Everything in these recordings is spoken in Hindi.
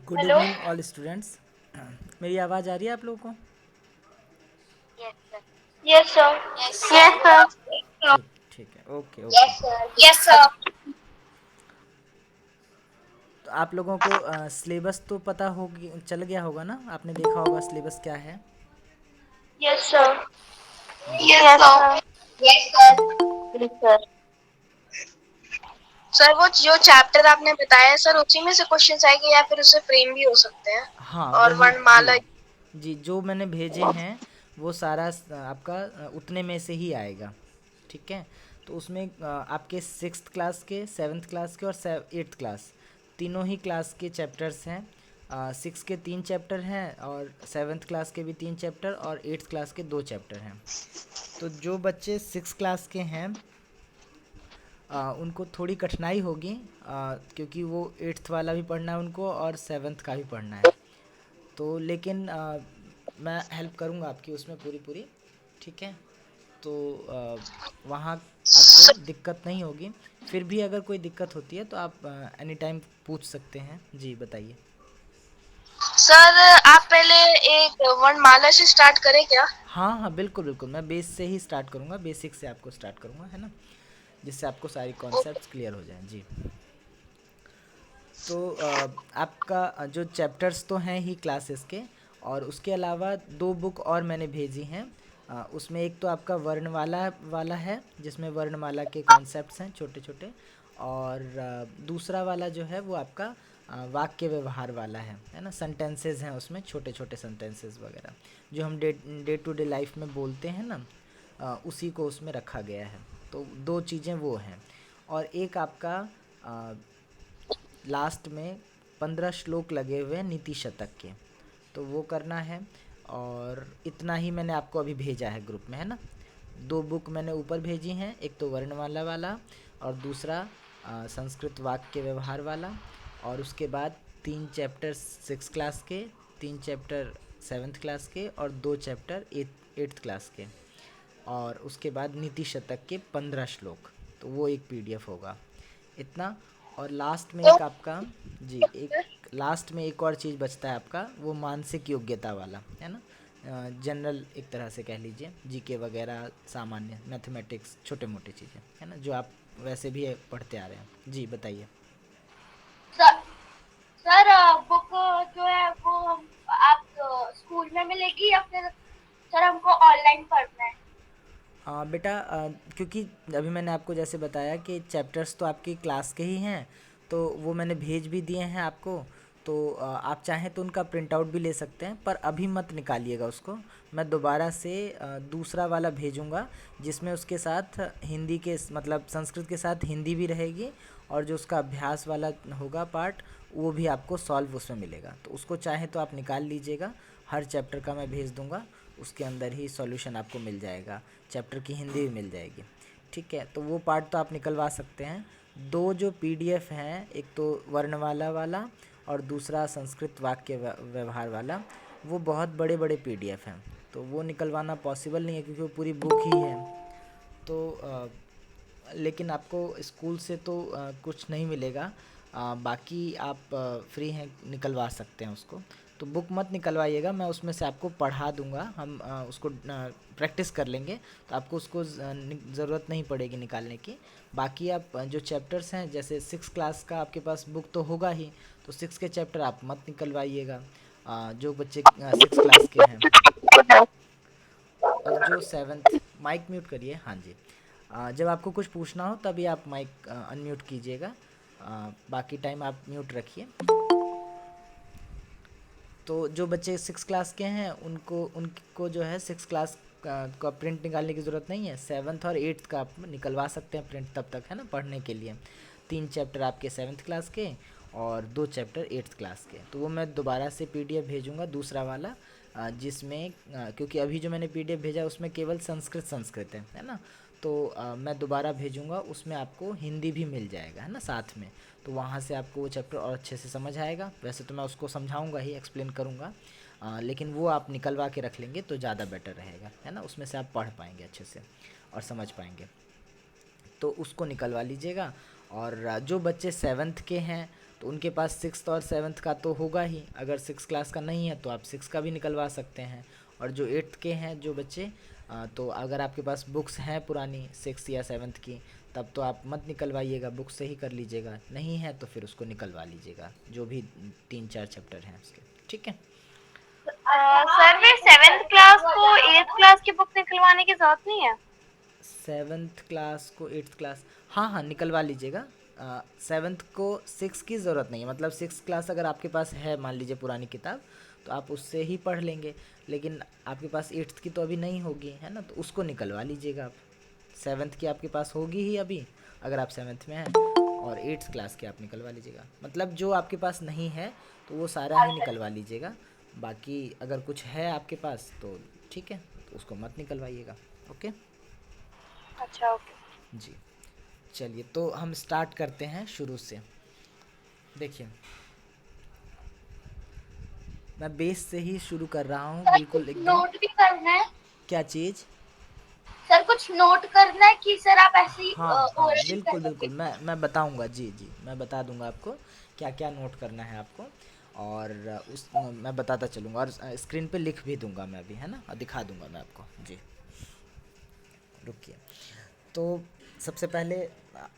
Good hello. Evening all students. मेरी आवाज़ आ रही है आप लोगों को? Yes sir. Yes, yes sir. Sir. ठीक ठीक है, ओके ओके। Yes sir. तो आप लोगों को सिलेबस तो पता होगी, चल गया होगा ना, आपने देखा होगा सिलेबस क्या है। Yes sir. जी। Yes sir. Yes sir. Yes sir. Sir वो जो चैप्टर आपने बताया है सर उसी में से क्वेश्चंस आएंगे या फिर उससे फ्रेम भी हो सकते हैं? हाँ और वही जी। वर्णमाला। जी जो मैंने भेजे हैं वो सारा आपका उतने में से ही आएगा। ठीक है। तो उसमें आपके सिक्स्थ क्लास के, सेवन्थ क्लास के और एट्थ क्लास, तीनों ही क्लास के चैप्टर्स हैं। सिक्स के 3 चैप्टर हैं और सेवन्थ क्लास के भी 3 चैप्टर और एट्थ क्लास के 2 चैप्टर हैं। तो जो बच्चे सिक्स क्लास के हैं उनको थोड़ी कठिनाई होगी, क्योंकि वो एट्थ वाला भी पढ़ना है उनको और सेवन्थ का भी पढ़ना है। तो लेकिन मैं हेल्प करूँगा आपकी उसमें पूरी पूरी। ठीक है। तो वहाँ आपको दिक्कत नहीं होगी। फिर भी अगर कोई दिक्कत होती है तो आप एनी टाइम पूछ सकते हैं। जी बताइए। सर आप पहले एक वर्णमाला से स्टार्ट करें क्या? हाँ हाँ बिल्कुल बिल्कुल, मैं बेस से ही स्टार्ट करूँगा, बेसिक से आपको स्टार्ट करूँगा, है ना, जिससे आपको सारी कॉन्सेप्ट्स क्लियर हो जाएं। जी। तो आपका जो चैप्टर्स तो हैं ही क्लासेस के, और उसके अलावा 2 बुक और मैंने भेजी हैं। उसमें एक तो आपका वर्णमाला वाला है जिसमें वर्णमाला के कॉन्सेप्ट्स हैं छोटे छोटे, और दूसरा वाला जो है वो आपका वाक्य व्यवहार वाला है ना, सेंटेंसेस हैं उसमें, छोटे छोटे सेंटेंसेस वगैरह जो हम डे टू डे लाइफ में बोलते हैं ना, उसी को उसमें रखा गया है। तो 2 चीज़ें वो हैं। और एक आपका लास्ट में 15 श्लोक लगे हुए हैं नीति शतक के, तो वो करना है। और इतना ही मैंने आपको अभी भेजा है ग्रुप में, है ना। 2 बुक मैंने ऊपर भेजी हैं, एक तो वर्णमाला वाला और दूसरा संस्कृत वाक्य व्यवहार वाला। और उसके बाद 3 चैप्टर सिक्स क्लास के, 3 चैप्टर सेवन्थ क्लास के और 2 चैप्टर एट्थ क्लास के। और उसके बाद नीति शतक के 15 श्लोक। तो वो एक पीडीएफ होगा इतना। और लास्ट में तो एक आपका, जी एक लास्ट में एक और चीज़ बचता है आपका, वो मानसिक योग्यता वाला, है ना। जनरल एक तरह से कह लीजिए, जीके वगैरह, सामान्य मैथमेटिक्स, छोटे मोटे चीज़ें, है ना, जो आप वैसे भी पढ़ते आ रहे हैं। जी बताइए। सर, सर बुक जो है वो आप स्कूल में मिलेगी या फिर सर हमको ऑनलाइन पढ़ना है? बेटा क्योंकि अभी मैंने आपको जैसे बताया कि चैप्टर्स तो आपकी क्लास के ही हैं, तो वो मैंने भेज भी दिए हैं आपको। तो आप चाहें तो उनका प्रिंट आउट भी ले सकते हैं, पर अभी मत निकालिएगा उसको। मैं दोबारा से दूसरा वाला भेजूंगा जिसमें उसके साथ हिंदी के, मतलब संस्कृत के साथ हिंदी भी रहेगी, और जो उसका अभ्यास वाला होगा पार्ट, वो भी आपको सॉल्व उसमें मिलेगा। तो उसको चाहे तो आप निकाल लीजिएगा, हर चैप्टर का मैं भेज दूंगा, उसके अंदर ही सॉल्यूशन आपको मिल जाएगा, चैप्टर की हिंदी भी मिल जाएगी। ठीक है, तो वो पार्ट तो आप निकलवा सकते हैं। 2 जो पीडीएफ हैं, एक तो वर्णमाला वाला और दूसरा संस्कृत वाक्य व्यवहार वाला, वो बहुत बड़े बड़े पीडीएफ हैं, तो वो निकलवाना पॉसिबल नहीं है क्योंकि वो पूरी बुक ही है। तो लेकिन आपको स्कूल से तो कुछ नहीं मिलेगा। बाकी आप फ्री हैं, निकलवा सकते हैं उसको। तो बुक मत निकलवाइएगा, मैं उसमें से आपको पढ़ा दूंगा, हम उसको प्रैक्टिस कर लेंगे, तो आपको उसको ज़रूरत नहीं पड़ेगी निकालने की। बाकी आप जो चैप्टर्स हैं, जैसे सिक्स क्लास का आपके पास बुक तो होगा ही, तो सिक्स के चैप्टर आप मत निकलवाइएगा, जो बच्चे सिक्स क्लास के हैं। और जो सेवन्थ, माइक म्यूट करिए, हाँ जी। जब आपको कुछ पूछना हो तभी आप माइक अनम्यूट कीजिएगा, बाकी टाइम आप म्यूट रखिए। तो जो बच्चे सिक्स क्लास के हैं उनको जो है सिक्स क्लास का प्रिंट निकालने की ज़रूरत नहीं है, सेवन्थ और एट्थ का आप निकलवा सकते हैं प्रिंट तब तक, है ना, पढ़ने के लिए। 3 चैप्टर आपके सेवन्थ क्लास के और 2 चैप्टर एट्थ क्लास के, तो वो मैं दोबारा से पीडीएफ भेजूंगा दूसरा वाला, जिसमें क्योंकि अभी जो मैंने पीडीएफ भेजा उसमें केवल संस्कृत संस्कृत है ना। तो मैं दोबारा भेजूंगा, उसमें आपको हिंदी भी मिल जाएगा, है ना, साथ में। तो वहाँ से आपको वो चैप्टर और अच्छे से समझ आएगा। वैसे तो मैं उसको समझाऊंगा ही, एक्सप्लेन करूँगा, लेकिन वो आप निकलवा के रख लेंगे तो ज़्यादा बेटर रहेगा, है ना, उसमें से आप पढ़ पाएंगे अच्छे से और समझ पाएंगे। तो उसको निकलवा लीजिएगा। और जो बच्चे सेवन्थ के हैं तो उनके पास 6th और 7th का तो होगा ही। अगर 6 क्लास का नहीं है तो आप 6 का भी निकलवा सकते हैं। और जो 8th के हैं जो बच्चे, तो अगर आपके पास बुक्स हैं पुरानी 6 या 7th की, तब तो आप मत निकलवाइएगा, बुक से ही कर लीजिएगा। नहीं है तो फिर उसको निकलवा लीजिएगा, जो भी 3-4 चैप्टर हैं उसके, ठीक है। सर वे 7th क्लास को 8th क्लास की बुक निकलवाने की जरूरत नहीं है? 7th क्लास को 8th क्लास, हाँ हाँ निकलवा लीजिएगा। 7th को 6 की ज़रूरत नहीं है, मतलब 6 क्लास अगर आपके पास है मान लीजिए पुरानी किताब, तो आप उससे ही पढ़ लेंगे। लेकिन आपके पास 8th की तो अभी नहीं होगी, है ना, तो उसको निकलवा लीजिएगा आप। 7th की आपके पास होगी ही अभी, अगर आप 7th में हैं, और 8th क्लास की आप निकलवा लीजिएगा। मतलब जो आपके पास नहीं है तो वो सारा ही निकलवा लीजिएगा। बाकी अगर कुछ है आपके पास तो ठीक है, तो उसको मत निकलवाइएगा। ओके अच्छा ओके। जी, चलिए तो हम स्टार्ट करते हैं शुरू से। देखिए, मैं बेस से ही शुरू कर रहा हूँ, सर बिल्कुल कुछ एकदम। नोट भी करना है? क्या चीज़? सर कुछ नोट करना है कि सर आप ऐसे ही हाँ हाँ ओरली बिल्कुल करेंगे? बिल्कुल, मैं बताऊँगा, जी जी, मैं बता दूँगा आपको क्या क्या नोट करना है आपको। और उस मैं बताता चलूँगा, और स्क्रीन पे लिख भी दूँगा मैं अभी, है ना, और दिखा दूँगा मैं आपको। जी रुकिए। तो सबसे पहले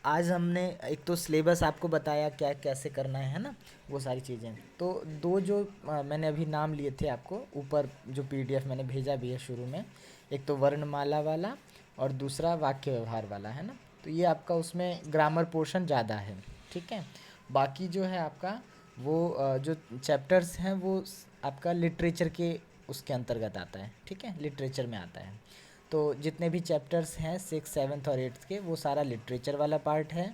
आज हमने एक तो सिलेबस आपको बताया क्या कैसे करना है ना, वो सारी चीज़ें। तो दो जो मैंने अभी नाम लिए थे आपको ऊपर, जो पीडीएफ मैंने भेजा भी है शुरू में, एक तो वर्णमाला वाला और दूसरा वाक्य व्यवहार वाला, है ना। तो ये आपका उसमें ग्रामर पोर्शन ज़्यादा है, ठीक है। बाकी जो है आपका वो जो चैप्टर्स हैं वो आपका लिटरेचर के उसके अंतर्गत आता है, ठीक है, लिटरेचर में आता है। तो जितने भी चैप्टर्स हैं 6, 7th और 8th के, वो सारा लिटरेचर वाला पार्ट है।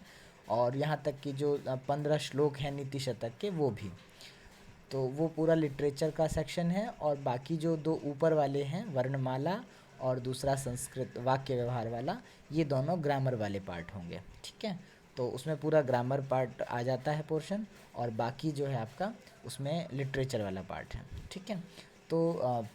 और यहाँ तक कि जो 15 श्लोक हैं नीति शतक के, वो भी, तो वो पूरा लिटरेचर का सेक्शन है। और बाकी जो दो ऊपर वाले हैं, वर्णमाला और दूसरा संस्कृत वाक्य व्यवहार वाला, ये दोनों ग्रामर वाले पार्ट होंगे, ठीक है। तो उसमें पूरा ग्रामर पार्ट आ जाता है पोर्शन, और बाकी जो है आपका उसमें लिटरेचर वाला पार्ट है, ठीक है। तो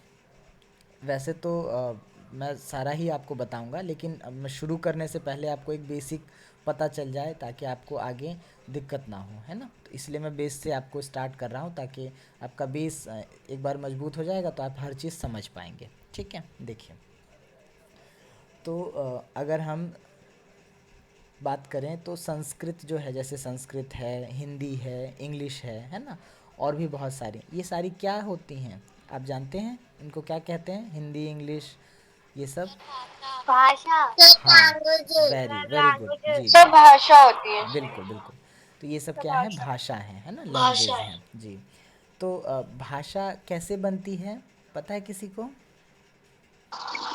वैसे तो मैं सारा ही आपको बताऊंगा, लेकिन अब मैं शुरू करने से पहले आपको एक बेसिक पता चल जाए, ताकि आपको आगे दिक्कत ना हो, है ना। तो इसलिए मैं बेस से आपको स्टार्ट कर रहा हूँ, ताकि आपका बेस एक बार मजबूत हो जाएगा तो आप हर चीज़ समझ पाएंगे, ठीक है। देखिए, तो अगर हम बात करें तो संस्कृत जो है, जैसे संस्कृत है, हिंदी है, इंग्लिश है ना, और भी बहुत सारी, ये सारी क्या होती हैं आप जानते हैं? इनको क्या कहते हैं? हिंदी, इंग्लिश, ये सब? भाषा। हाँ, वेरी वेरी गुड, लैंग्वेजेस जी सब जी, भाषा होती है। बिल्कुल बिल्कुल। तो ये सब सब क्या है? भाषा भाषा है ना, भाषा लैंग्वेज है। है जी। तो भाषा कैसे बनती है, पता है किसी को?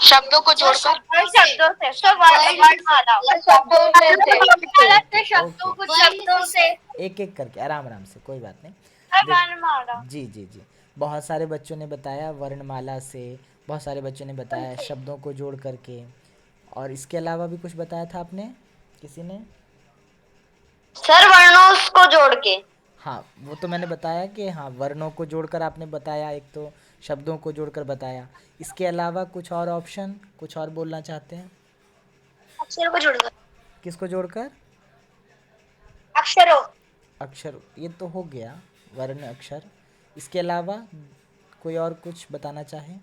शब्दों को सर जोड़कर। शब्दों से, सर वर्णमाला शब्दों से। वर्णमाला ओके से, शब्दों ओके, को शब्दों से। एक एक करके आराम आराम से, कोई बात नहीं। सर देख, वर्णमाला। जी जी जी, बहुत सारे बच्चों ने बताया वर्णमाला से, बहुत सारे बच्चों ने बताया शब्दों को जोड़ करके, और इसके अलावा भी कुछ बताया था आपने, किसी ने? सर वर्णों को जोड़ के। हाँ, वो तो मैंने बताया कि हाँ, वर्णों को जोड़कर आपने बताया, एक तो शब्दों को जोड़कर बताया। इसके अलावा कुछ और ऑप्शन, कुछ और बोलना चाहते हैं? अक्षरों को जोड़कर। किसको जोड़कर? अक्षरों। अक्षर, ये तो हो गया, वर्ण अक्षर। इसके अलावा कोई और कुछ बताना चाहे?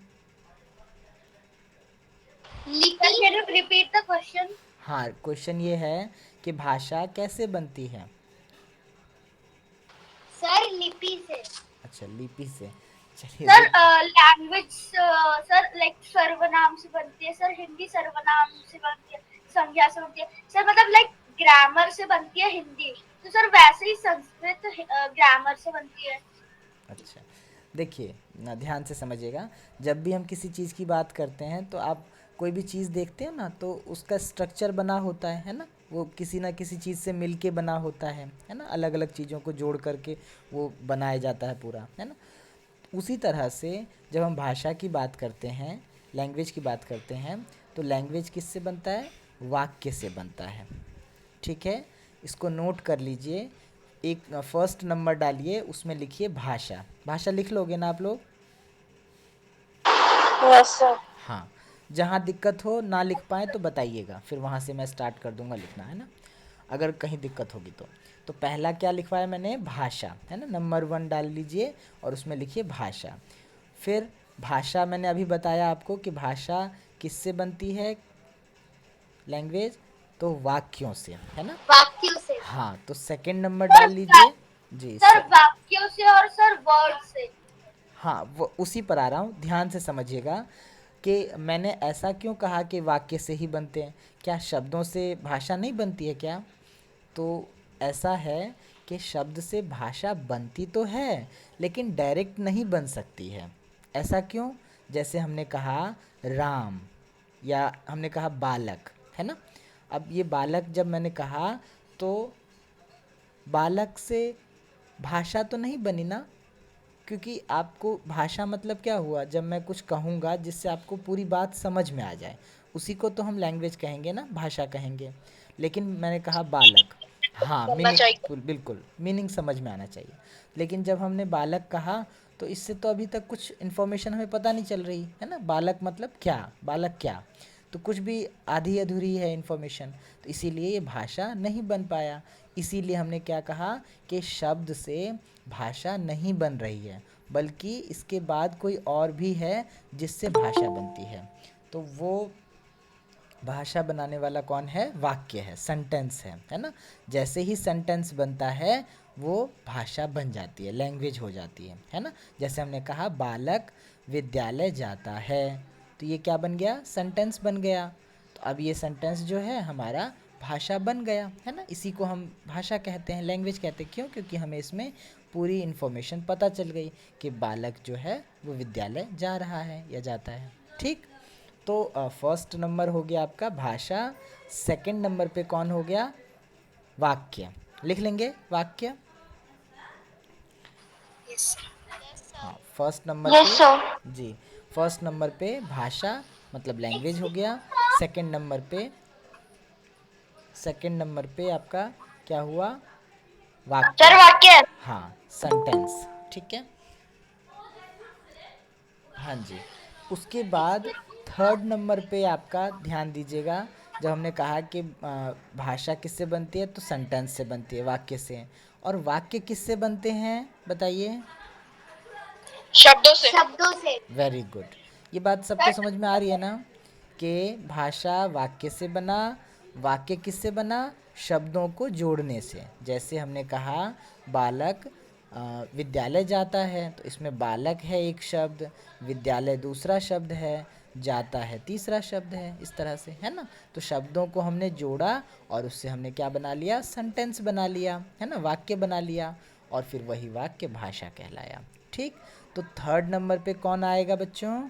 Sir can you repeat the question? हाँ, क्वेश्चन ये है कि भाषा कैसे बनती है? सर लिपि से। अच्छा, लिपि से। चलिए सर देख, लैंग्वेज सर लाइक सर्वनाम से बनती है। सर हिंदी सर्वनाम से बनती है, संज्ञा से बनती है। सर मतलब लाइक ग्रामर से बनती है हिंदी, तो सर वैसे ही संस्कृत ग्रामर से बनती है। अच्छा, देखिए ना, ध्यान से समझिएगा। जब भी हम किसी चीज़ की बात करते हैं तो आप कोई भी चीज़ देखते हैं ना, तो उसका स्ट्रक्चर बना होता है ना, वो किसी ना किसी चीज़ से मिल के बना होता है ना, अलग अलग चीज़ों को जोड़ करके वो बनाया जाता है पूरा, है ना। उसी तरह से जब हम भाषा की बात करते हैं, लैंग्वेज की बात करते हैं, तो लैंग्वेज किससे बनता है? वाक्य से बनता है, ठीक है। इसको नोट कर लीजिए, एक फर्स्ट नंबर डालिए, उसमें लिखिए भाषा। भाषा लिख लोगे ना आप लोग? Yes sir. हाँ, जहाँ दिक्कत हो ना लिख पाए तो बताइएगा, फिर वहाँ से मैं स्टार्ट कर दूँगा लिखना, है ना, अगर कहीं दिक्कत होगी तो। तो पहला क्या लिखवाया मैंने, भाषा, है ना, नंबर 1 डाल लीजिए और उसमें लिखिए भाषा। फिर भाषा मैंने अभी बताया आपको कि भाषा किससे बनती है, लैंग्वेज, तो वाक्यों से, है ना। वाक्यों से। हाँ, तो सेकंड नंबर डाल लीजिए जी। सर वाक्यों से और सर वर्ड से। हाँ, वो उसी पर आ रहा हूँ, ध्यान से समझिएगा कि मैंने ऐसा क्यों कहा कि वाक्य से ही बनते हैं। क्या शब्दों से भाषा नहीं बनती है क्या? तो ऐसा है कि शब्द से भाषा बनती तो है लेकिन डायरेक्ट नहीं बन सकती है। ऐसा क्यों? जैसे हमने कहा राम, या हमने कहा बालक, है ना। अब ये बालक जब मैंने कहा तो बालक से भाषा तो नहीं बनी ना, क्योंकि आपको भाषा मतलब क्या हुआ, जब मैं कुछ कहूँगा जिससे आपको पूरी बात समझ में आ जाए, उसी को तो हम लैंग्वेज कहेंगे ना, भाषा कहेंगे। लेकिन मैंने कहा बालक, हाँ, मीनिंग बिल्कुल बिल्कुल मीनिंग समझ में आना चाहिए। लेकिन जब हमने बालक कहा तो इससे तो अभी तक कुछ इन्फॉर्मेशन हमें पता नहीं चल रही है ना, बालक मतलब क्या, बालक क्या, तो कुछ भी आधी अधूरी है इन्फॉर्मेशन, तो इसीलिए ये भाषा नहीं बन पाया। इसीलिए हमने क्या कहा कि शब्द से भाषा नहीं बन रही है, बल्कि इसके बाद कोई और भी है जिससे भाषा बनती है। तो वो भाषा बनाने वाला कौन है, वाक्य है, सेंटेंस है ना। जैसे ही सेंटेंस बनता है वो भाषा बन जाती है, लैंग्वेज हो जाती है ना। जैसे हमने कहा बालक विद्यालय जाता है, तो ये क्या बन गया, सेंटेंस बन गया। तो अब ये सेंटेंस जो है हमारा भाषा बन गया, है ना। इसी को हम भाषा कहते हैं, लैंग्वेज कहते हैं। क्यों? क्योंकि हमें इसमें पूरी इन्फॉर्मेशन पता चल गई कि बालक जो है वो विद्यालय जा रहा है या जाता है। ठीक, तो फर्स्ट नंबर हो गया आपका भाषा, सेकंड नंबर पे कौन हो गया, वाक्य। लिख लेंगे वाक्य। हाँ, फर्स्ट नंबर यस पे सर। जी, फर्स्ट नंबर पे भाषा मतलब लैंग्वेज हो गया। सेकंड नंबर पे, सेकंड नंबर पे आपका क्या हुआ, सर वाक्य, वाक्य। हाँ, सेंटेंस। ठीक है, हाँ जी। उसके बाद थर्ड नंबर पे आपका ध्यान दीजिएगा, जब हमने कहा कि भाषा किससे बनती है, तो सेंटेंस से बनती है, वाक्य से। और वाक्य किससे बनते हैं बताइए, शब्दों से। शब्दों से। Very good. ये बात सबको समझ में आ रही है ना कि भाषा वाक्य से बना, वाक्य किससे बना, शब्दों को जोड़ने से। जैसे हमने कहा बालक विद्यालय जाता है, तो इसमें बालक है एक शब्द, विद्यालय दूसरा शब्द है, जाता है तीसरा शब्द है, इस तरह से, है ना। तो शब्दों को हमने जोड़ा और उससे हमने क्या बना लिया, सेंटेंस बना लिया, है ना, वाक्य बना लिया, और फिर वही वाक्य भाषा कहलाया। ठीक, तो थर्ड नंबर पे कौन आएगा बच्चों,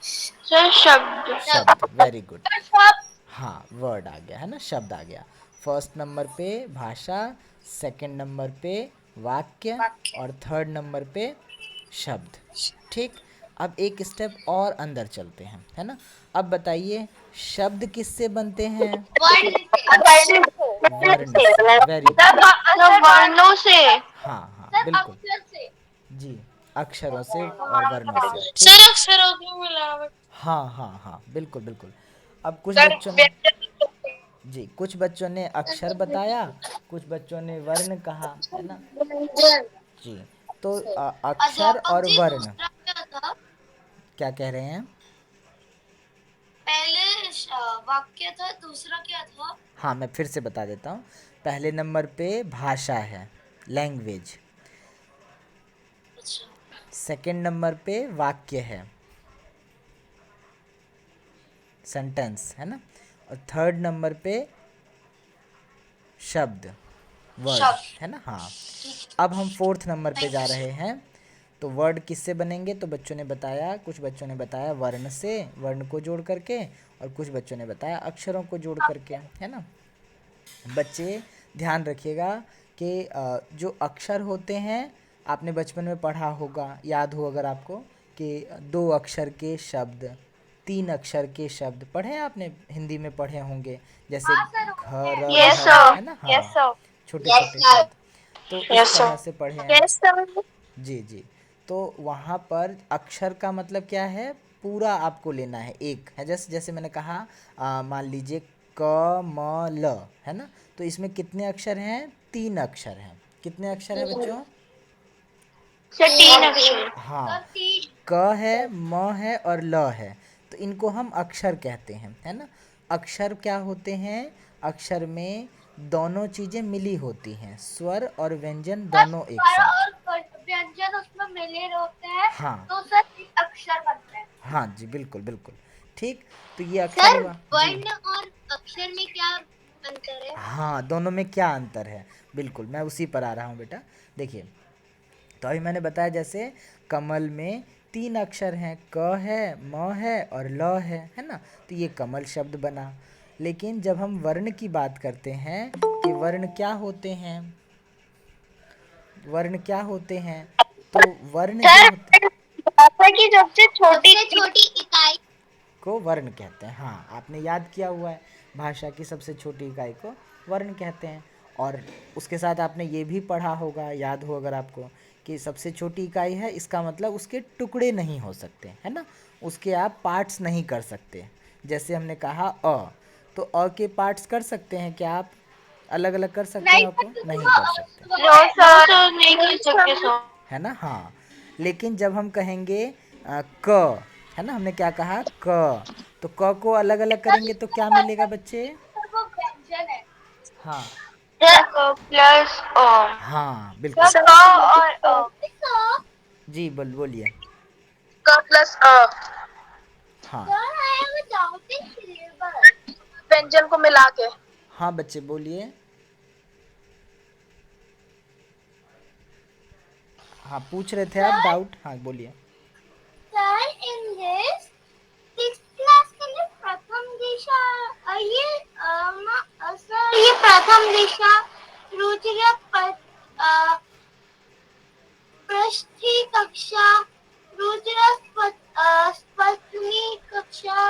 सर शब्द। शब्द, वेरी गुड। शब्द। हाँ, वर्ड आ गया, है ना, शब्द आ गया। फर्स्ट नंबर पे भाषा, सेकंड नंबर पे वाक्य, और थर्ड नंबर पे शब्द। ठीक, अब एक स्टेप और अंदर चलते हैं, है ना। अब बताइए शब्द किससे बनते हैं, वर्ण से, वेरी गुड। सर वर्णों से। हाँ हाँ सर बिल्कुल अक्षर से। जी, अक्षरों से और वर्णों से। ठीक, सर अक्षरों की मिलावट। हाँ हाँ हाँ बिल्कुल बिल्कुल। अब कुछ सर बच्चों ने जी, कुछ बच्चों ने अक्षर बताया, कुछ बच्चों ने वर्ण कहा, है ना। जी, तो अक्षर अध्यापक और जी वर्ण, दूसरा क्या था? क्या कह रहे हैं, पहले वाक्य था, दूसरा क्या था? हाँ मैं फिर से बता देता हूँ। पहले नंबर पे भाषा है, लैंग्वेज। अच्छा। सेकंड नंबर पे वाक्य है, सेंटेंस, है ना। और थर्ड नंबर पे शब्द, वर्ड, शब्द। है ना। हाँ, अब हम फोर्थ नंबर पे जा रहे हैं। तो वर्ड किससे बनेंगे, तो बच्चों ने बताया, कुछ बच्चों ने बताया वर्ण से, वर्ण को जोड़ करके, और कुछ बच्चों ने बताया अक्षरों को जोड़ करके, है ना। बच्चे ध्यान रखिएगा कि जो अक्षर होते हैं, आपने बचपन में पढ़ा होगा, याद हो अगर आपको, कि 2 अक्षर के शब्द, 3 अक्षर के शब्द पढ़े हैं आपने, हिंदी में पढ़े होंगे, जैसे हाँ सर, घर, यस घर, सर। है ना, यस हाँ, सर। छोटे छोटे शब्द, तो इस यस सर। तरह से पढ़े हैं। Yes sir. जी जी, तो वहाँ पर अक्षर का मतलब क्या है, पूरा आपको लेना है, एक है, जैसे जैसे मैंने कहा मान लीजिए क म ल, है ना, तो इसमें कितने अक्षर हैं, 3 अक्षर हैं। कितने अक्षर हैं बच्चों? सर 3 अक्षर। हाँ, तीन। क है, म है और ल है, तो इनको हम अक्षर कहते हैं, है ना। अक्षर क्या होते हैं? अक्षर में दोनों चीज़ें मिली होती हैं, स्वर और व्यंजन दोनों एक स्वर साथ। और व्यंजन उसमें मिले होते हैं, हाँ तो सर तीन अक्षर बनते हैं। हाँ जी, बिल्कुल बिल्कुल ठीक। तो ये अक्षर हुआ जी। वर्ण और अक्षर में क्या अंतर है? हाँ, दोनों में क्या अंतर है, बिल्कुल मैं उसी पर आ रहा हूँ बेटा। देखिए, तो अभी मैंने बताया जैसे कमल में 3 अक्षर हैं, क है, म है और ल है ना, तो ये कमल शब्द बना। लेकिन जब हम वर्ण की बात करते हैं कि वर्ण क्या होते हैं, वर्ण क्या होते हैं, तो वर्ण जो सर होते भाषा की सबसे छोटी छोटी इकाई। को वर्ण कहते हैं। हाँ, आपने याद किया हुआ है, भाषा की सबसे छोटी इकाई को वर्ण कहते हैं। और उसके साथ आपने ये भी पढ़ा होगा, याद हो अगर आपको, कि सबसे छोटी इकाई है, इसका मतलब उसके टुकड़े नहीं हो सकते, है ना, उसके आप पार्ट्स नहीं कर सकते। जैसे हमने कहा तो अ के पार्ट्स कर सकते हैं क्या आप? अलग अलग कर सकते हैं नहीं अ को? सर, नहीं कर सकते, नो सर नहीं कर सकते सर। है ना। हाँ, लेकिन जब हम कहेंगे क, है ना, हमने क्या कहा क, तो क को अलग अलग करेंगे तो क्या मिलेगा बच्चे? वो व्यंजन है। हाँ प्लस ओ। हाँ, बिल्कुल क और अ। जी, बोलिए। क प्लस अ हाँ व्यंजन को मिला के। हाँ बच्चे बोलिए। हाँ, पूछ रहे थे आप डाउट, हाँ बोलिए। Sir in this six class के लिए प्रथम दिशा सर ये प्रथम दिशा रुचिर पृष्ठी कक्षा रुचिर स्पष्टनी कक्षा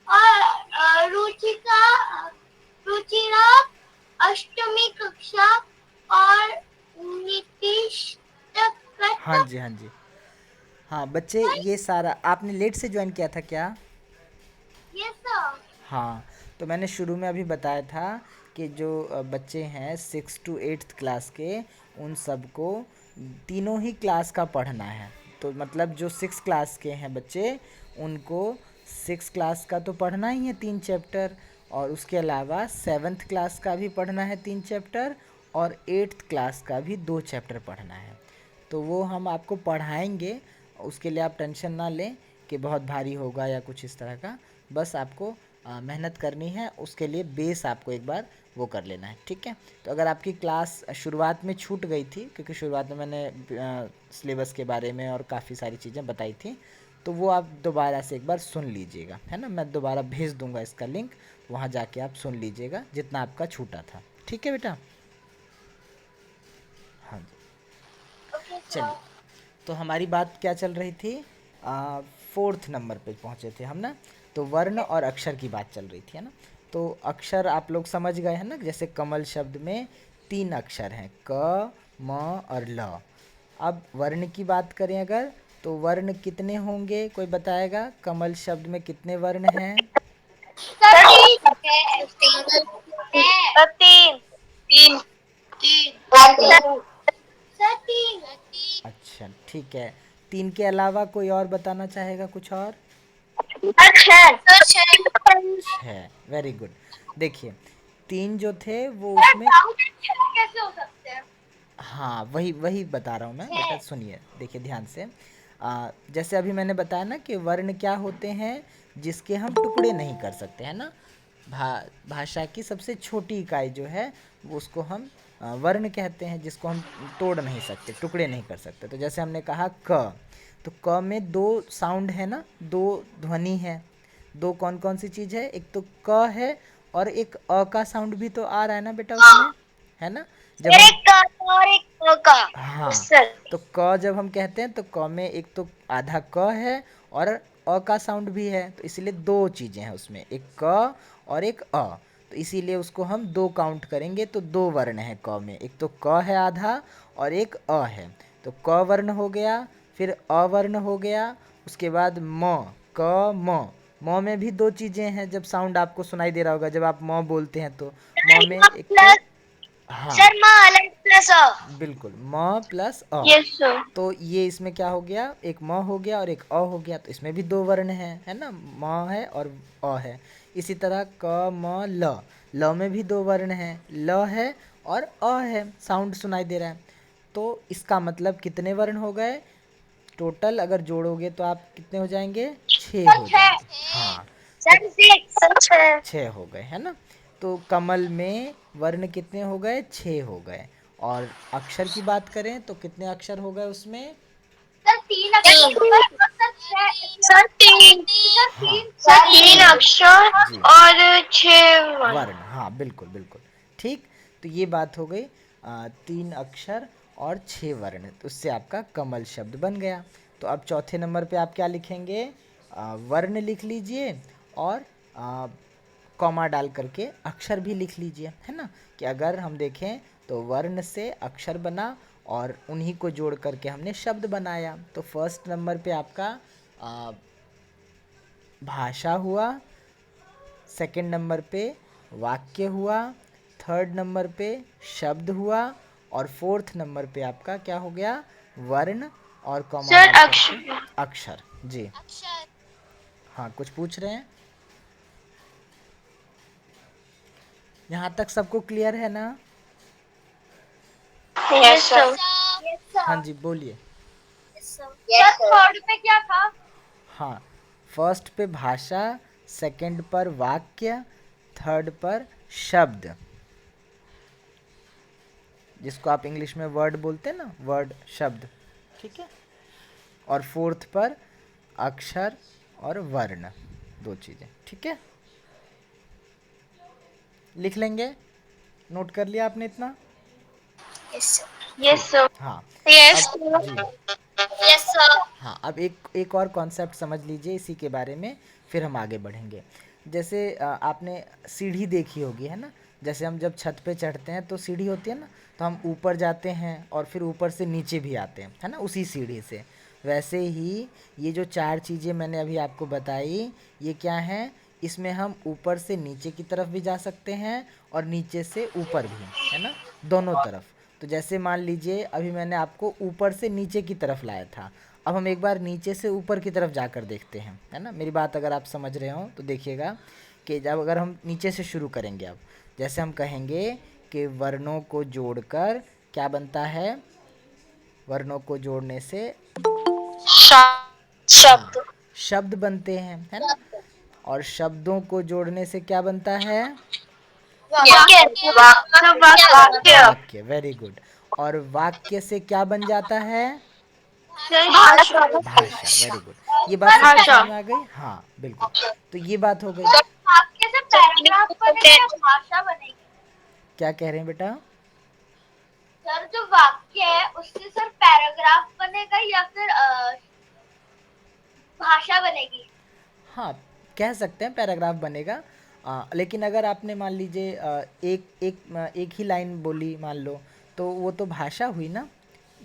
और रुचिका रुचिरा अष्टमी कक्षा और नीतीश हाँ जी, हाँ जी। हाँ बच्चे, ये सारा आपने लेट से ज्वाइन किया था क्या? ये सब हाँ, तो मैंने शुरू में अभी बताया था कि जो बच्चे हैं 6 to 8th क्लास के, उन सबको तीनों ही क्लास का पढ़ना है। तो मतलब जो 6 क्लास के हैं बच्चे, उनको 6 क्लास का तो पढ़ना ही है 3 चैप्टर, और उसके अलावा 7th क्लास का भी पढ़ना है 3 चैप्टर, और 8th क्लास का भी 2 चैप्टर पढ़ना है। तो वो हम आपको पढ़ाएंगे, उसके लिए आप टेंशन ना लें कि बहुत भारी होगा या कुछ इस तरह का। बस आपको मेहनत करनी है, उसके लिए बेस आपको एक बार वो कर लेना है, ठीक है। तो अगर आपकी क्लास शुरुआत में छूट गई थी, क्योंकि शुरुआत में मैंने सिलेबस के बारे में और काफ़ी सारी चीज़ें बताई थी, तो वो आप दोबारा से एक बार सुन लीजिएगा, है ना। मैं दोबारा भेज दूंगा इसका लिंक, वहाँ जाके आप सुन लीजिएगा जितना आपका छूटा था, ठीक है बेटा। हाँ जी, चलिए, तो हमारी बात क्या चल रही थी? 4th नंबर पे पहुँचे थे हम ना, तो वर्ण और अक्षर की बात चल रही थी, है ना। तो अक्षर आप लोग समझ गए हैं ना, जैसे कमल शब्द में 3 अक्षर हैं, क, म और ल। अब वर्ण की बात करें अगर, तो वर्ण कितने होंगे, कोई बताएगा? कमल शब्द में कितने वर्ण हैं? तीन तीन तीन। अच्छा, ठीक है। 3 के अलावा कोई और बताना चाहेगा कुछ और? है, वेरी गुड। देखिए, 3 जो थे वो उसमें, कैसे हो सकते हैं? हाँ वही वही बता रहा हूँ मैं बेटा, सुनिए, देखिए ध्यान से। जैसे अभी मैंने बताया ना कि वर्ण क्या होते हैं, जिसके हम टुकड़े नहीं कर सकते, है ना। भाषा की सबसे छोटी इकाई जो है, वो उसको हम वर्ण कहते हैं, जिसको हम तोड़ नहीं सकते, टुकड़े नहीं कर सकते। तो जैसे हमने कहा क, तो क में 2 साउंड है ना, 2 ध्वनि है। 2 कौन कौन सी चीज़ है? एक तो क है, और एक अ का साउंड भी तो आ रहा है ना बेटा उसमें, है ना। जब हम, एक का और एक का। हाँ, सर तो क जब हम कहते हैं तो क में एक तो आधा क है और अ का साउंड भी है, तो इसीलिए 2 चीज़ें हैं उसमें, एक क और एक अ। तो इसीलिए उसको हम 2 काउंट करेंगे, तो 2 वर्ण हैं क में, एक तो क है आधा और एक अ है। तो क वर्ण हो गया, फिर अ वर्ण हो गया, उसके बाद म, क म, म में भी दो चीज़ें हैं, जब साउंड आपको सुनाई दे रहा होगा जब आप म बोलते हैं तो म में सर एक तो प्लस हाँ सर माँ अलग प्लस अ। बिल्कुल म प्लस अ। Yes sir. तो ये इसमें क्या हो गया, एक म हो गया और एक अ हो गया, तो इसमें भी दो वर्ण हैं, है ना, म है और अ है। इसी तरह क म ल, ल में भी दो वर्ण हैं, ल है और अ है, साउंड सुनाई दे रहा है। तो इसका मतलब कितने वर्ण हो गए टोटल, अगर जोड़ोगे तो आप कितने हो जाएंगे, 6 सर हो 6। जाएंगे। हाँ सर 6। 6 हो गए, है ना। तो कमल में वर्ण कितने हो गए, 6 हो गए। और अक्षर की बात करें तो कितने अक्षर हो गए उसमें, सर 3 अक्षर सर 6 सर 3। सर हाँ 3 सर सर 3 3 अक्षर जी और 6 वर्ण। वर्ण, हाँ बिल्कुल बिल्कुल ठीक। तो ये बात हो गई 3 अक्षर और 6 वर्ण, तो उससे आपका कमल शब्द बन गया। तो अब चौथे नंबर पे आप क्या लिखेंगे, वर्ण लिख लीजिए और कॉमा डाल करके अक्षर भी लिख लीजिए, है ना। कि अगर हम देखें तो वर्ण से अक्षर बना और उन्हीं को जोड़ करके हमने शब्द बनाया। तो फर्स्ट नंबर पे आपका आ, भाषा हुआ, सेकंड नंबर पे वाक्य हुआ, थर्ड नंबर पे शब्द हुआ और फोर्थ नंबर पे आपका क्या हो गया, वर्ण और कॉमा सर डाल करके अक्षर। अक्षर। जी हाँ, कुछ पूछ रहे हैं, यहाँ तक सबको क्लियर है ना। Yes sir. यस हाँ सर। जी बोलिए। सर थर्ड पे क्या था? हाँ, फर्स्ट पे भाषा, सेकंड पर वाक्य, थर्ड पर शब्द, जिसको आप इंग्लिश में वर्ड बोलते हैं ना, वर्ड शब्द, ठीक है। और फोर्थ पर अक्षर और वर्ण, दो चीज़ें, ठीक है। लिख लेंगे, नोट कर लिया आपने इतना, यस ठीक। सर। हाँ यस अब जी यस सर। हाँ, अब एक और कॉन्सेप्ट समझ लीजिए इसी के बारे में, फिर हम आगे बढ़ेंगे। जैसे आपने सीढ़ी देखी होगी, है ना। जैसे हम जब छत पे चढ़ते हैं तो सीढ़ी होती है ना, तो हम ऊपर जाते हैं और फिर ऊपर से नीचे भी आते हैं, है ना, उसी सीढ़ी से। वैसे ही ये जो चार चीज़ें मैंने अभी आपको बताई, ये क्या हैं, इसमें हम ऊपर से नीचे की तरफ भी जा सकते हैं और नीचे से ऊपर भी, है ना, दोनों तरफ। तो जैसे मान लीजिए अभी मैंने आपको ऊपर से नीचे की तरफ लाया था, अब हम एक बार नीचे से ऊपर की तरफ जाकर देखते हैं, है ना। मेरी बात अगर आप समझ रहे हो तो देखिएगा कि जब अगर हम नीचे से शुरू करेंगे, अब जैसे हम कहेंगे कि वर्णों को जोड़कर क्या बनता है, वर्णों को जोड़ने से हाँ शब्द। शब्द बनते हैं, है ना। और शब्दों को जोड़ने से क्या बनता है, वाक्य। वाक्य। वाक्य, वेरी गुड। और वाक्य से क्या बन जाता है, भाषा। भाषा, वेरी गुड। ये बात सर सबको भाषा। समझ में आ गई, हाँ बिल्कुल। तो ये बात हो गई। वाक्य से पैराग्राफ बनेगा या भाषा बनेगी? क्या कह रहे हैं बेटा, सर जो वाक्य है उससे सर पैराग्राफ बनेगा या फिर भाषा बनेगी? हाँ कह सकते हैं पैराग्राफ बनेगा। लेकिन अगर आपने मान लीजिए एक ही लाइन बोली मान लो, तो वो तो भाषा हुई ना।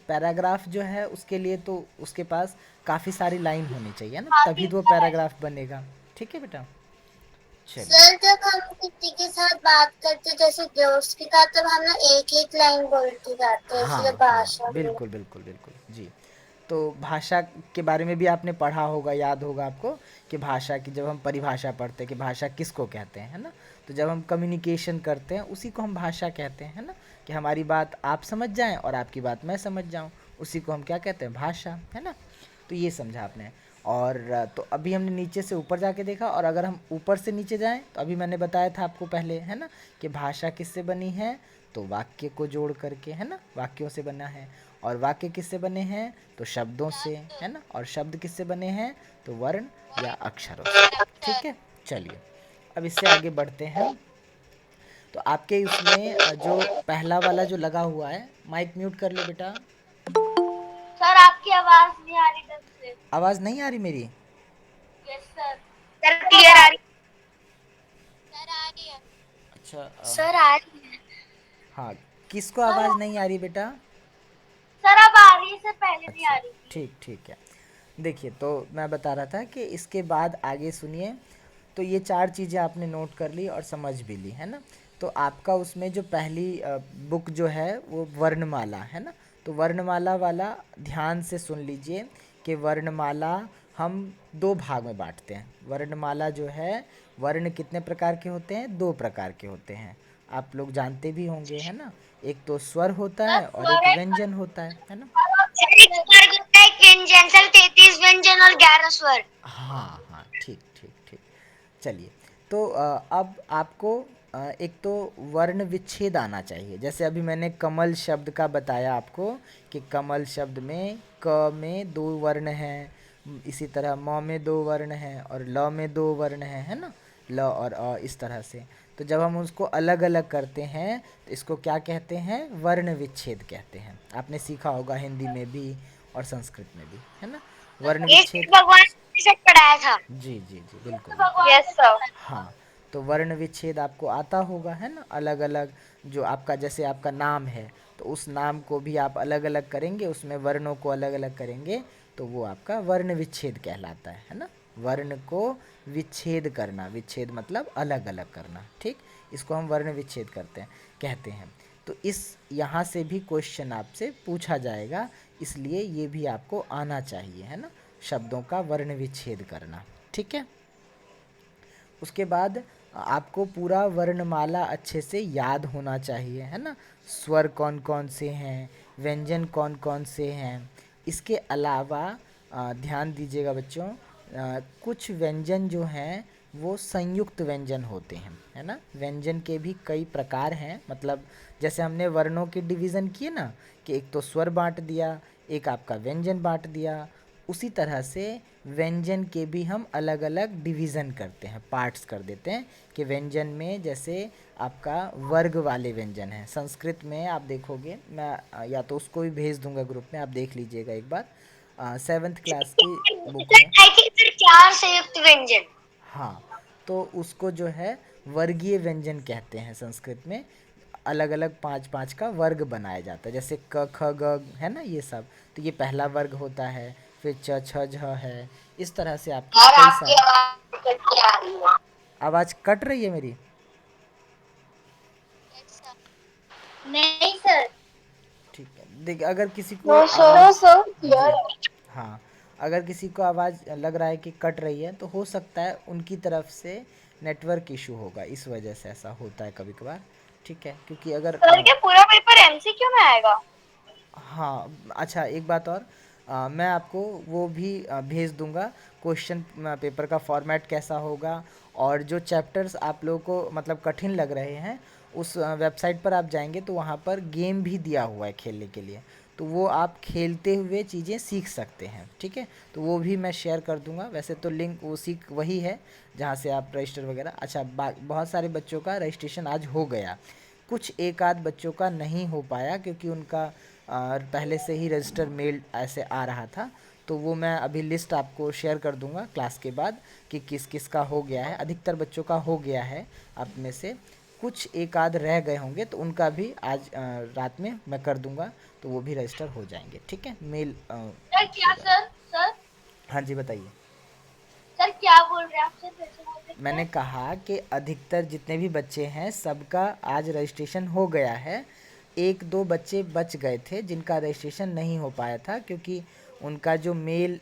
पैराग्राफ जो है उसके लिए तो उसके पास काफ़ी सारी लाइन होनी चाहिए ना, हाँ तभी तो वो ठीक है। पैराग्राफ बनेगा, ठीक है बेटा। चलिए, सर जब हम किसी के साथ बात करते जैसे दोस्त के साथ, तब हम लोग एक एक लाइन बोलते जाते हैं, इसलिए हाँ हाँ भाषा में। बिल्कुल बिल्कुल बिल्कुल जी। तो भाषा के बारे में भी आपने पढ़ा होगा, याद होगा आपको कि भाषा की जब हम परिभाषा पढ़ते हैं कि भाषा किसको कहते हैं, है ना। तो जब हम कम्युनिकेशन करते हैं उसी को हम भाषा कहते हैं, है ना। कि हमारी बात आप समझ जाएं और आपकी बात मैं समझ जाऊं, उसी को हम क्या कहते हैं, भाषा, है ना। तो ये समझा आपने। और तो अभी हमने नीचे से ऊपर जाके देखा, और अगर हम ऊपर से नीचे जाएं तो अभी मैंने बताया था आपको पहले, है ना, कि भाषा किससे बनी है, तो वाक्य को जोड़ करके, है ना, वाक्यों से बना है। और वाक्य किससे बने हैं, तो शब्दों से, है ना। और शब्द किससे बने हैं, तो वर्ण या अक्षरों से, ठीक है। चलिए अब इससे आगे बढ़ते हैं। तो आपके उसमें जो पहला वाला जो लगा हुआ है, माइक म्यूट कर लो बेटा। सर आपकी आवाज नहीं आ रही ढंग से। आवाज़ नहीं आ रही मेरी, यस सर। सर क्लियर आ रही। अच्छा सर आ रही है। हाँ, किसको सर आवाज़ नहीं आ रही बेटा, सर अब आ रही है, सर पहले नहीं आ अच्छा रही थी। ठीक ठीक है। देखिए, तो मैं बता रहा था कि इसके बाद आगे सुनिए। तो ये 4 चीज़ें आपने नोट कर ली और समझ भी ली, है ना? तो आपका उसमें जो पहली बुक जो है वो वर्णमाला है ना? तो वर्णमाला वाला ध्यान से सुन लीजिए कि वर्णमाला हम 2 भाग में बाँटते हैं। वर्णमाला जो है, वर्ण कितने प्रकार के होते हैं? 2 प्रकार के होते हैं। आप लोग जानते भी होंगे, है ना? एक तो स्वर होता सर है और स्वर एक है। व्यंजन होता है ना? सर एक स्वर होता है, एक व्यंजन, सर 33 व्यंजन और 11 स्वर। हाँ हाँ, ठीक ठीक ठीक। चलिए, तो अब आपको एक तो वर्ण विच्छेद आना चाहिए। जैसे अभी मैंने कमल शब्द का बताया आपको कि कमल शब्द में क में 2 वर्ण हैं, इसी तरह म में 2 वर्ण हैं और ल में 2 वर्ण हैं, है ना? ल और अ, इस तरह से। तो जब हम उसको अलग अलग करते हैं तो इसको क्या कहते हैं? वर्ण विच्छेद कहते हैं। आपने सीखा होगा हिंदी में भी और संस्कृत में भी, है ना? वर्ण ये विच्छेद। भगवान ने सब पढ़ाया था। जी जी जी, बिल्कुल तो बिल्कुल। भगवान यस से सर। हाँ, तो वर्ण विच्छेद आपको आता होगा, है ना? अलग अलग जो आपका, जैसे आपका नाम है तो उस नाम को भी आप अलग अलग करेंगे, उसमें वर्णों को अलग अलग करेंगे, तो वो आपका वर्ण विच्छेद कहलाता है ना? वर्ण को विच्छेद करना, विच्छेद मतलब अलग अलग करना, ठीक? इसको हम वर्ण विच्छेद करते हैं, कहते हैं। तो इस यहाँ से भी क्वेश्चन आपसे पूछा जाएगा, इसलिए ये भी आपको आना चाहिए, है ना? शब्दों का वर्ण विच्छेद करना, ठीक है? उसके बाद आपको पूरा वर्णमाला अच्छे से याद होना चाहिए, है ना? स्वर कौन कौन से हैं, व्यंजन कौन कौन से हैं। इसके अलावा ध्यान दीजिएगा बच्चों, कुछ व्यंजन जो हैं वो संयुक्त व्यंजन होते हैं, है ना? व्यंजन के भी कई प्रकार हैं, मतलब जैसे हमने वर्णों के डिवीज़न किए ना, कि एक तो स्वर बांट दिया, एक आपका व्यंजन बांट दिया, उसी तरह से व्यंजन के भी हम अलग अलग डिवीज़न करते हैं, पार्ट्स कर देते हैं कि व्यंजन में जैसे आपका वर्ग वाले व्यंजन हैं। संस्कृत में आप देखोगे, मैं या तो उसको भी भेज दूंगा ग्रुप में, आप देख लीजिएगा एक बार, 7th क्लास की बुक सर में। आई थिंक सर 4 संयुक्त व्यंजन। हाँ, तो उसको जो है वर्गीय व्यंजन कहते हैं संस्कृत में। अलग अलग 5-5 का वर्ग बनाया जाता है, जैसे क ख ग है ना, ये सब। तो ये पहला वर्ग होता है, फिर च छ झ है, इस तरह से आपके और कई आपकी सारे। आवाज कैसे आ रही है? आवाज़ कट रही है मेरी? नहीं सर। ठीक है, देखिए, अगर किसी को नो सर। नो आवाज़। सर, जी। क्लियर। हाँ, अगर किसी को आवाज़ लग रहा है कि कट रही है तो हो सकता है उनकी तरफ से नेटवर्क इशू होगा, इस वजह से ऐसा होता है कभी कभार, ठीक है? क्योंकि अगर सर क्या पूरा पेपर एमसीक्यू में आएगा? हाँ, अच्छा एक बात और, मैं आपको वो भी भेज दूंगा, क्वेश्चन पेपर का फॉर्मेट कैसा होगा, और जो चैप्टर्स आप लोगों को मतलब कठिन लग रहे हैं, उस वेबसाइट पर आप जाएंगे तो वहाँ पर गेम भी दिया हुआ है खेलने के लिए, तो वो आप खेलते हुए चीज़ें सीख सकते हैं, ठीक है? तो वो भी मैं शेयर कर दूंगा। वैसे तो लिंक वो सीख वही है जहाँ से आप रजिस्टर वगैरह। अच्छा, बहुत सारे बच्चों का रजिस्ट्रेशन आज हो गया, कुछ एक आध बच्चों का नहीं हो पाया क्योंकि उनका पहले से ही रजिस्टर मेल ऐसे आ रहा था। तो वो मैं अभी लिस्ट आपको शेयर कर दूंगा क्लास के बाद कि किस किस का हो गया है। अधिकतर बच्चों का हो गया है, आप में से कुछ एक आध रह गए होंगे तो उनका भी आज रात में मैं कर दूंगा, तो वो भी रजिस्टर हो जाएंगे, ठीक है? मेल सर क्या होगा। सर? सर हाँ जी, बताइए। सर क्या बोल रहे हैं आप? सर फिर से बोल सकते मैंने हैं? कहा कि अधिकतर जितने भी बच्चे हैं सबका आज रजिस्ट्रेशन हो गया है। एक दो बच्चे बच गए थे जिनका रजिस्ट्रेशन नहीं हो पाया था क्योंकि उनका जो मेल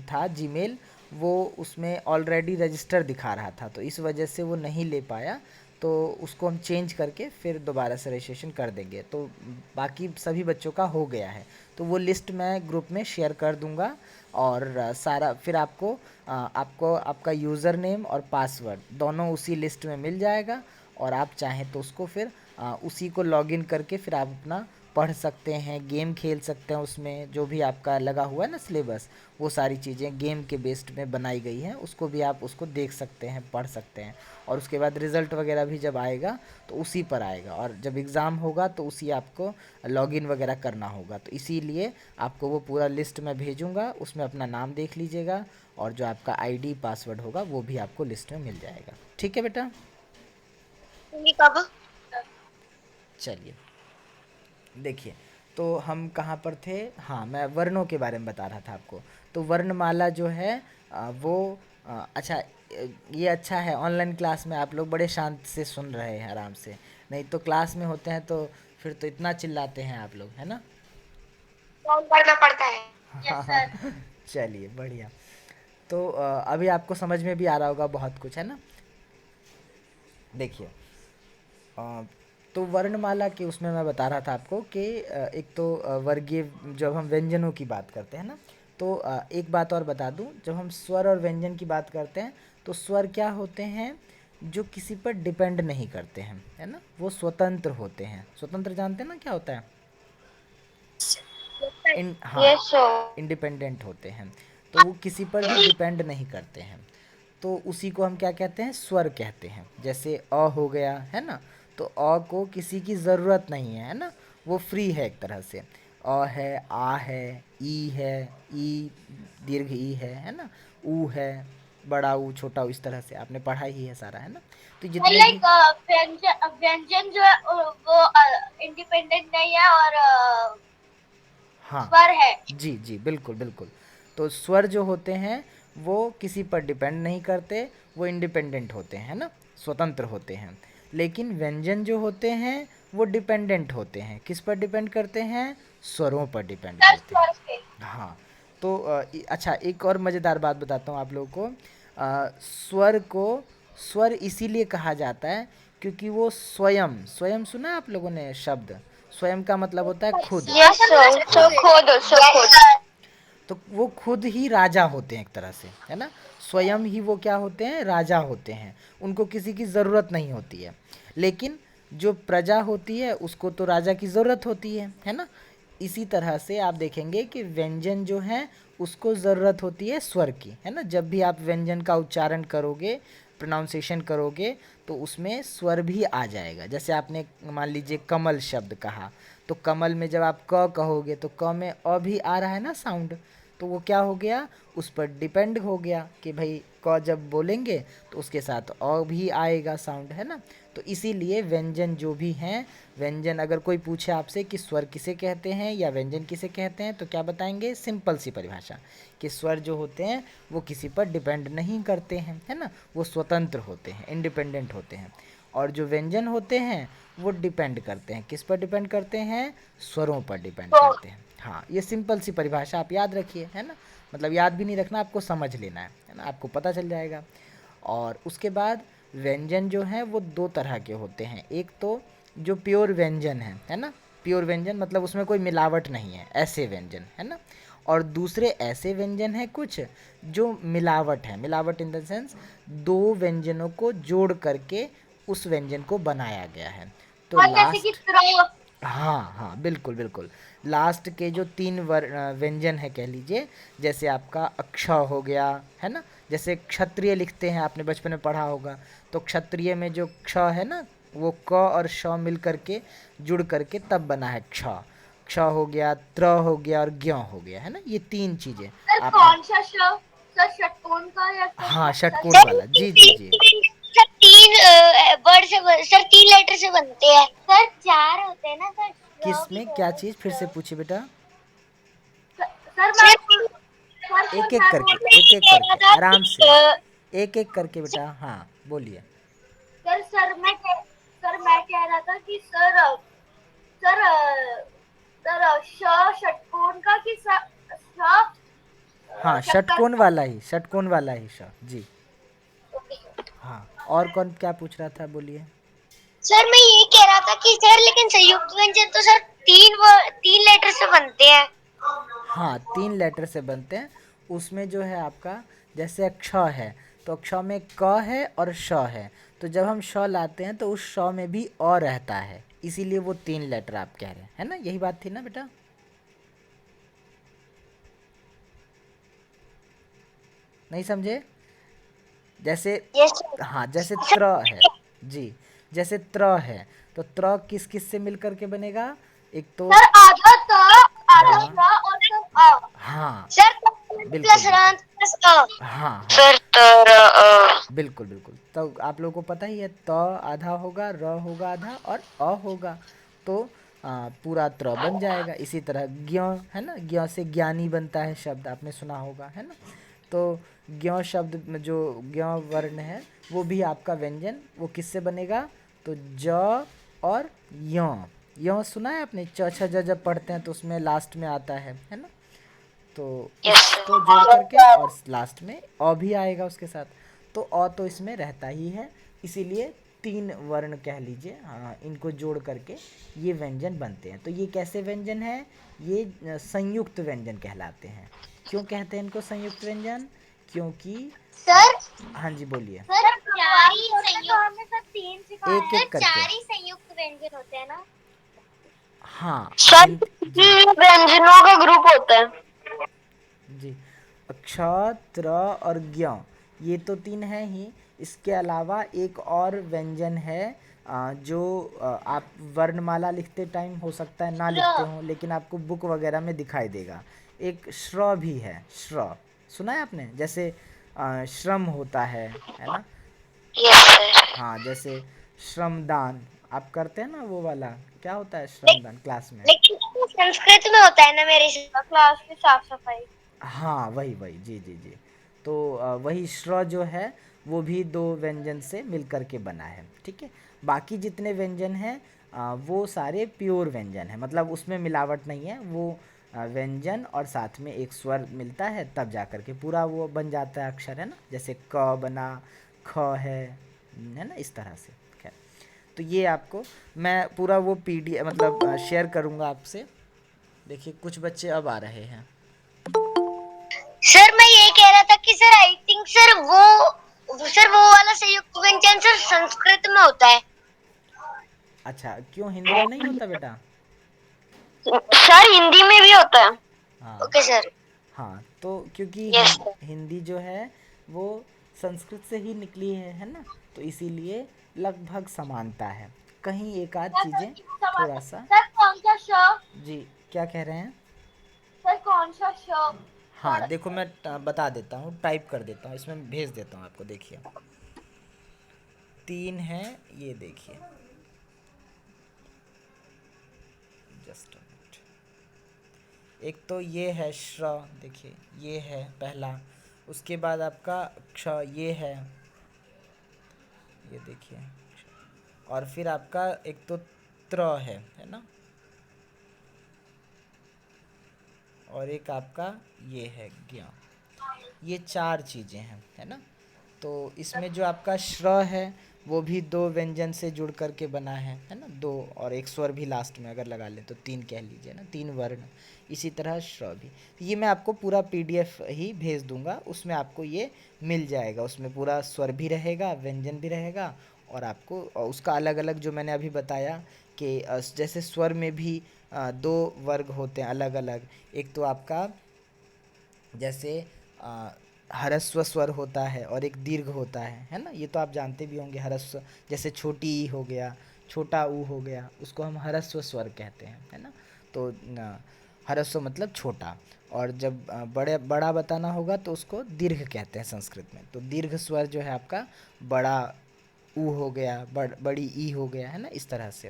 था जीमेल, वो उसमें ऑलरेडी रजिस्टर दिखा रहा था, तो इस वजह से वो नहीं ले पाया। तो उसको हम चेंज करके फिर दोबारा से रजिस्ट्रेशन कर देंगे। तो बाकी सभी बच्चों का हो गया है, तो वो लिस्ट मैं ग्रुप में शेयर कर दूंगा। और सारा फिर आपको आपका यूज़र नेम और पासवर्ड दोनों उसी लिस्ट में मिल जाएगा, और आप चाहें तो उसको फिर उसी को लॉगिन करके फिर आप अपना पढ़ सकते हैं, गेम खेल सकते हैं। उसमें जो भी आपका लगा हुआ है ना सिलेबस, वो सारी चीज़ें गेम के बेस्ड में बनाई गई हैं, उसको भी आप उसको देख सकते हैं, पढ़ सकते हैं। और उसके बाद रिज़ल्ट वगैरह भी जब आएगा तो उसी पर आएगा, और जब एग्ज़ाम होगा तो उसी आपको लॉगिन वगैरह करना होगा। तो इसीलिए आपको वो पूरा लिस्ट मैं भेजूँगा, उसमें अपना नाम देख लीजिएगा, और जो आपका आईडी पासवर्ड होगा वो भी आपको लिस्ट में मिल जाएगा, ठीक है बेटा? ये कब? चलिए, देखिए, तो हम कहाँ पर थे? हाँ, मैं वर्णों के बारे में बता रहा था आपको। तो तो वर्णमाला जो है वो अच्छा, ये अच्छा है ऑनलाइन क्लास में आप लोग बड़े शांत से सुन रहे हैं आराम से, नहीं तो क्लास में होते हैं तो फिर तो इतना चिल्लाते हैं आप लोग, है ना। पढ़ना पड़ता है। Yes sir. चलिए बढ़िया। तो अभी आपको समझ में भी आ रहा होगा बहुत कुछ, है ना। देखिए तो वर्णमाला के उसमें मैं बता रहा था आपको कि एक तो वर्गीय, जब हम व्यंजनों की बात करते हैं ना, तो एक बात और बता दूं, जब हम स्वर और व्यंजन की बात करते हैं तो स्वर क्या होते हैं, जो किसी पर डिपेंड नहीं करते हैं, है ना, वो स्वतंत्र होते हैं। स्वतंत्र जानते हैं ना क्या होता है, हाँ, यस सर। इंडिपेंडेंट होते हैं, तो वो किसी पर भी डिपेंड नहीं करते हैं। तो उसी को हम क्या कहते हैं, स्वर कहते हैं। जैसे अ हो गया, है ना, तो अ को किसी की ज़रूरत नहीं है ना, वो फ्री है एक तरह से। अ है, आ है, ई है, ई दीर्घ ई है ना, ऊ है, बड़ा ऊ, छोटा ऊ, इस तरह से आपने पढ़ा ही है सारा, है ना। तो जितने भी, लाइक व्यंजन व्यंजन जो है वो इंडिपेंडेंट नहीं है और हाँ, स्वर है। जी जी, बिल्कुल बिल्कुल। तो स्वर जो होते हैं वो किसी पर डिपेंड नहीं करते, वो इंडिपेंडेंट होते हैं ना, स्वतंत्र होते हैं। लेकिन व्यंजन जो होते हैं वो डिपेंडेंट होते हैं, किस पर डिपेंड करते हैं, स्वरों पर डिपेंड सर करते स्वर हैं। से। हाँ, तो अच्छा, एक और मज़ेदार बात बताता हूँ आप लोगों को। स्वर को स्वर इसीलिए कहा जाता है क्योंकि वो स्वयं, स्वयं सुना है आप लोगों ने शब्द, स्वयं का मतलब होता है खुद। यस सर, सो हाँ, खुद, सो खुद। तो वो खुद ही राजा होते हैं एक तरह से, है ना। स्वयं ही वो क्या होते हैं, राजा होते हैं, उनको किसी की ज़रूरत नहीं होती है। लेकिन जो प्रजा होती है उसको तो राजा की ज़रूरत होती है ना। इसी तरह से आप देखेंगे कि व्यंजन जो है उसको ज़रूरत होती है स्वर की, है ना। जब भी आप व्यंजन का उच्चारण करोगे, प्रोनाउंसिएशन करोगे, तो उसमें स्वर भी आ जाएगा। जैसे आपने मान लीजिए कमल शब्द कहा, तो कमल में जब आप क कहोगे तो क में अ भी आ रहा है ना साउंड, तो वो क्या हो गया, उस पर डिपेंड हो गया कि भाई क जब बोलेंगे तो उसके साथ अ भी आएगा साउंड, है ना। तो इसीलिए व्यंजन जो भी हैं, व्यंजन अगर कोई पूछे आपसे कि स्वर किसे कहते हैं या व्यंजन किसे कहते हैं, तो क्या बताएंगे, सिंपल सी परिभाषा, कि स्वर जो होते हैं वो किसी पर डिपेंड नहीं करते हैं, है ना, वो स्वतंत्र होते हैं, इंडिपेंडेंट होते हैं। और जो व्यंजन होते हैं वो डिपेंड करते हैं, किस पर डिपेंड करते हैं, स्वरों पर डिपेंड करते हैं। हाँ, ये सिंपल सी परिभाषा आप याद रखिए, है ना, मतलब याद भी नहीं रखना, आपको समझ लेना है ना, आपको पता चल जाएगा। और उसके बाद व्यंजन जो हैं वो दो तरह के होते हैं। एक तो जो प्योर व्यंजन है ना, प्योर व्यंजन मतलब उसमें कोई मिलावट नहीं है, ऐसे व्यंजन, है ना। और दूसरे ऐसे व्यंजन हैं कुछ जो मिलावट है, मिलावट इन द सेंस दो व्यंजनों को जोड़ करके उस व्यंजन को बनाया गया है। तो और जैसे कि लास्ट, त्र। हाँ हाँ, बिल्कुल बिल्कुल, लास्ट के जो तीन व्यंजन है कह लीजिए, जैसे आपका अक्ष हो गया, है ना, जैसे क्षत्रिय लिखते हैं, आपने बचपन में पढ़ा होगा, तो क्षत्रिय में जो क्ष है ना, वो क और श मिल करके जुड़ करके तब बना है क्ष। क्ष हो गया, त्र हो गया और ज्ञ हो गया, है ना, ये तीन चीज़ें सर आपने, कौन सा सर षटकोण का या हाँ, सर षटकोण वाला, जी जी जी। सर तीन वर्ड से सर तीन लेटर से बनते हैं। सर चार होते हैं ना सर, किस में क्या चीज़, फिर से पूछिए बेटा, सर मैं सर आपको एक सर एक मैं करके, बोल एक एक कह रहा करके था आराम कि, से, एक एक करके बेटा, हाँ बोलिए। सर मैं कह रहा था कि सर षटकोण का कि हाँ, शक्कर षटकोण का। वाला ही, षटकोण वाला ही श, जी। हाँ, और कौन क्या पूछ रहा था, बोलिए। सर मैं ये कह रहा था कि सर लेकिन संयुक्त व्यंजन तो सर तीन लेटर से बनते हैं। हाँ, तीन लेटर से बनते हैं। उसमें जो है आपका, जैसे क्ष है तो क्ष में क है और श है, तो जब हम श लाते हैं तो उस श में भी अ रहता है, इसीलिए वो तीन लेटर आप कह रहे हैं, है ना, यही बात थी ना बेटा। नहीं समझे, जैसे, यस सर। हाँ, जैसे त्र है, जी, जैसे त्र है, तो त्र किस किस से मिल करके बनेगा, एक तो, सर आधा त आधा हाँ श और सर आ। हाँ, सर बिल्कुल प्लस बिल्कुल, रांत प्लस अ। हाँ हाँ, सर तर बिल्कुल बिल्कुल, तो आप लोगों को पता ही है, त आधा होगा, र होगा आधा और अ होगा। तो पूरा त्र बन जाएगा। इसी तरह ज्ञ है ना, ज्ञ से ज्ञानी बनता है शब्द, आपने सुना होगा है ना। तो ज्ञ शब्द में जो ज्ञ वर्ण है वो भी आपका व्यंजन वो किससे बनेगा, तो ज और य। य सुना है आपने, च छ ज जब पढ़ते हैं तो उसमें लास्ट में आता है ना। तो इसको जोड़ करके और लास्ट में अ भी आएगा उसके साथ। तो अ तो इसमें रहता ही है, इसीलिए 3 वर्ण कह लीजिए, हाँ, इनको जोड़ करके ये व्यंजन बनते हैं। तो ये कैसे व्यंजन है, ये संयुक्त व्यंजन कहलाते हैं। क्यों कहते हैं इनको संयुक्त व्यंजन, क्योंकि सर हाँ जी बोलिए, सर चार ही चार ही होते हैं, तो संयुक्त हमने सर 3 सिखाए एक हैं। एक करके। चार ही संयुक्त व्यंजन होते हैं ना हाँ सर? जी व्यंजनों का ग्रुप होता है। जी, क्ष त्र और ज्ञ, ये तो 3 हैं ही। इसके अलावा एक और व्यंजन है जो आप वर्णमाला लिखते टाइम हो सकता है ना लिखते हो, लेकिन आपको बुक वगैरह में दिखाई देगा। एक श्र भी है, श्र सुना है आपने, जैसे श्रम होता है ना। Yes sir. हाँ, जैसे श्रमदान आप करते हैं ना, वो वाला क्या होता है श्रमदान क्लास में। लेकिन वो संस्कृत में होता है ना मेरे से। क्लास की साफ सफाई। हाँ वही वही, जी जी जी। तो वही श्र जो है वो भी 2 व्यंजन से मिल कर के बना है, ठीक है। बाकी जितने व्यंजन हैं वो सारे प्योर व्यंजन हैं, मतलब उसमें मिलावट नहीं है। वो व्यंजन और साथ में एक स्वर मिलता है तब जा कर के पूरा वो बन जाता है अक्षर, है ना। जैसे क बना, ख है ना, इस तरह से। खैर, तो ये आपको मैं पूरा वो पीडी मतलब शेयर करूँगा आपसे। देखिए कुछ बच्चे अब आ रहे हैं। सर मैं ये कह रहा था कि सर आई थिंक सर वो वाला संयुक्त व्यंजन सर संस्कृत में होता है। अच्छा, क्यों हिंदी में नहीं होता बेटा। सर हिंदी में भी होता है। हाँ ओके सर। हाँ, तो क्योंकि यस सर। हिंदी जो है वो संस्कृत से ही निकली है ना, तो इसीलिए लगभग समानता है। कहीं एक आध चीज़ें थोड़ा सा। सर कौन सा श, जी, क्या कह रहे हैं। सर कौन सा श हाँ और देखो, मैं बता देता हूँ, टाइप कर देता हूँ, इसमें भेज देता हूँ आपको। देखिए 3 है, ये देखिए, जस्ट अ मिनट। एक तो ये है श्र, देखिए ये है पहला। उसके बाद आपका क्ष, ये है, ये देखिए। और फिर आपका एक तो त्र है ना, और एक आपका ये है ज्ञ। ये 4 चीज़ें हैं, है ना। तो इसमें जो आपका श्र है वो भी 2 व्यंजन से जुड़ करके बना है ना, 2 और एक स्वर भी लास्ट में अगर लगा लें तो 3 कह लीजिए ना, 3 वर्ण। इसी तरह श्र भी। तो ये मैं आपको पूरा पीडीएफ ही भेज दूंगा, उसमें आपको ये मिल जाएगा। उसमें पूरा स्वर भी रहेगा, व्यंजन भी रहेगा, और आपको उसका अलग अलग जो मैंने अभी बताया कि जैसे स्वर में भी 2 वर्ग होते हैं अलग अलग। एक तो आपका जैसे ह्रस्व स्वर होता है और एक दीर्घ होता है ना। ये तो आप जानते भी होंगे। ह्रस्व जैसे छोटी ई हो गया, छोटा ऊ हो गया, उसको हम ह्रस्व स्वर कहते हैं, है ना। तो ह्रस्व मतलब छोटा, और जब बड़ा बताना होगा तो उसको दीर्घ कहते हैं संस्कृत में। तो दीर्घ स्वर जो है आपका बड़ा ऊ हो गया, बड़ी ई हो गया, है ना, इस तरह से।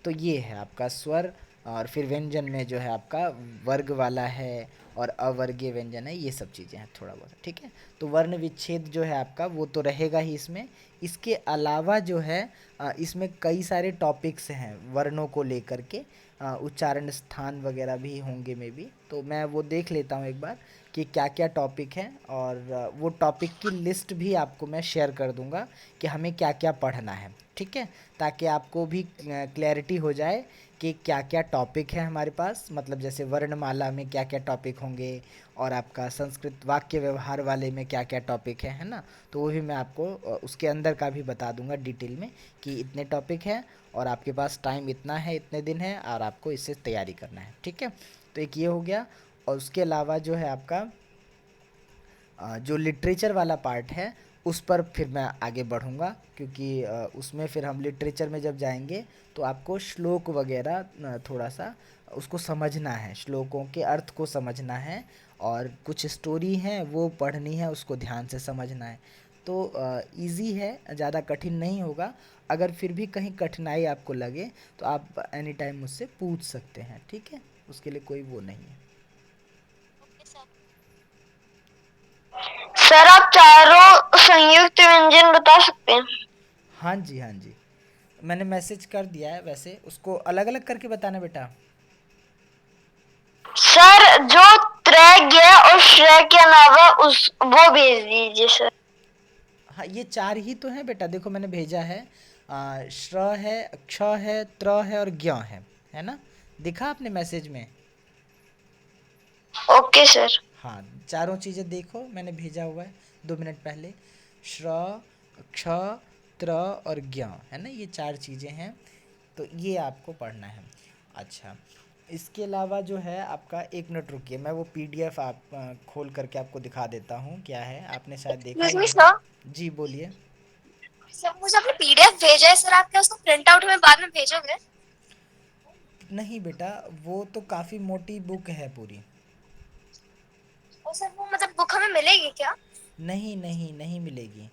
तो ये है आपका स्वर। और फिर व्यंजन में जो है आपका वर्ग वाला है और अवर्गीय व्यंजन है, ये सब चीज़ें हैं थोड़ा बहुत, ठीक है। तो वर्ण विच्छेद जो है आपका वो तो रहेगा ही इसमें। इसके अलावा जो है इसमें कई सारे टॉपिक्स हैं वर्णों को लेकर के, उच्चारण स्थान वगैरह भी होंगे में भी। तो मैं वो देख लेता हूँ एक बार कि क्या क्या टॉपिक हैं, और वो टॉपिक की लिस्ट भी आपको मैं शेयर कर दूंगा कि हमें क्या क्या पढ़ना है, ठीक है। ताकि आपको भी क्लैरिटी हो जाए कि क्या क्या टॉपिक है हमारे पास, मतलब जैसे वर्णमाला में क्या क्या टॉपिक होंगे, और आपका संस्कृत वाक्य व्यवहार वाले में क्या क्या टॉपिक है ना। तो वो भी मैं आपको उसके अंदर का भी बता दूंगा डिटेल में कि इतने टॉपिक हैं और आपके पास टाइम इतना है, इतने दिन है, और आपको इससे तैयारी करना है, ठीक है। तो एक ये हो गया। और उसके अलावा जो है आपका जो लिटरेचर वाला पार्ट है उस पर फिर मैं आगे बढ़ूँगा, क्योंकि उसमें फिर हम लिटरेचर में जब जाएंगे तो आपको श्लोक वगैरह थोड़ा सा उसको समझना है, श्लोकों के अर्थ को समझना है, और कुछ स्टोरी हैं वो पढ़नी है, उसको ध्यान से समझना है। तो इजी है, ज़्यादा कठिन नहीं होगा। अगर फिर भी कहीं कठिनाई आपको लगे तो आप एनी टाइम मुझसे पूछ सकते हैं, ठीक है, उसके लिए कोई वो नहीं है। सर आप चारों संयुक्त व्यंजन बता सकते हैं? हाँ जी, हाँ जी, मैंने मैसेज कर दिया है, वैसे उसको अलग अलग करके बताना बेटा। सर जो त्रैग्य और श्रेय के अलावा उस वो भेज दीजिए सर। हाँ, ये 4 ही तो हैं बेटा, देखो मैंने भेजा है। श्र है, क्ष है, त्र है और ज्ञ है ना, दिखा आपने मैसेज में? Okay sir. हाँ, चारों चीज़ें देखो, मैंने भेजा हुआ है 2 मिनट पहले। श्र, क्ष, त्र और ज्ञ है ना, ये 4 चीज़ें हैं, तो ये आपको पढ़ना है। अच्छा, इसके अलावा जो है आपका, 1 मिनट रुकिए, मैं वो पीडीएफ आप खोल करके आपको दिखा देता हूँ क्या है, आपने शायद देखा ही Excuse me, होगा। sir. जी बोलिए। सर मुझे आपने पीडीएफ भेजा है सर, आप क्या उसको प्रिंट आउट में बाद में भेजोगे? नहीं बेटा, वो तो काफ़ी मोटी बुक है पूरी। और सर वो मतलब बुक हमें मिलेगी क्या? नहीं नहीं नहीं मिलेगी।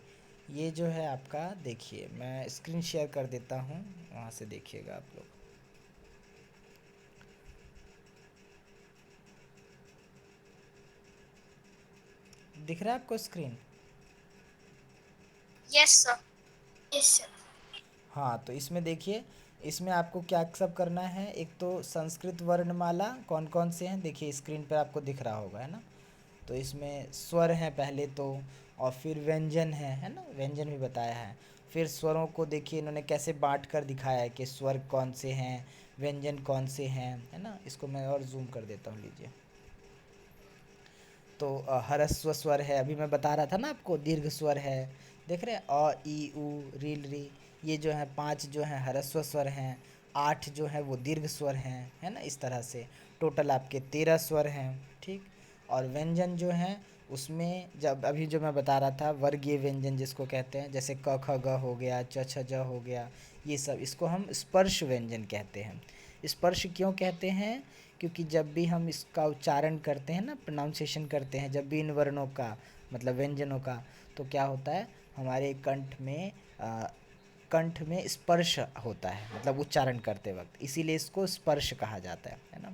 ये जो है आपका, देखिए मैं स्क्रीन शेयर कर देता हूँ, वहाँ से देखिएगा आप लोग। दिख रहा है आपको screen? Yes sir. Yes sir. हाँ, तो इसमें देखिए, इसमें आपको क्या सब करना है। एक तो संस्कृत वर्णमाला कौन कौन से हैं, देखिए स्क्रीन पर आपको दिख रहा होगा, है ना। तो इसमें स्वर हैं पहले तो, और फिर व्यंजन है ना, व्यंजन भी बताया है। फिर स्वरों को देखिए इन्होंने कैसे बांट कर दिखाया है कि स्वर कौन से हैं, व्यंजन कौन से हैं, है ना। इसको मैं और जूम कर देता हूँ, लीजिए। तो ह्रस्व स्वर है, अभी मैं बता रहा था ना आपको, दीर्घ स्वर है, देख रहे हैं, अ ई उ रील री, ये जो है 5 जो हैं ह्रस्व स्वर हैं, 8 जो है वो दीर्घ स्वर हैं, है ना। इस तरह से टोटल आपके 13 स्वर हैं, ठीक। और व्यंजन जो हैं उसमें, जब अभी जो मैं बता रहा था, वर्गीय व्यंजन जिसको कहते हैं, जैसे क ख ग हो गया, च छ ज हो गया, ये सब, इसको हम स्पर्श व्यंजन कहते हैं। स्पर्श क्यों कहते हैं? क्योंकि जब भी हम इसका उच्चारण करते हैं ना, प्रोनाउंसिएशन करते हैं, जब भी इन वर्णों का, मतलब व्यंजनों का, तो क्या होता है, हमारे कंठ में स्पर्श होता है, मतलब उच्चारण करते वक्त, इसीलिए इसको स्पर्श कहा जाता है ना।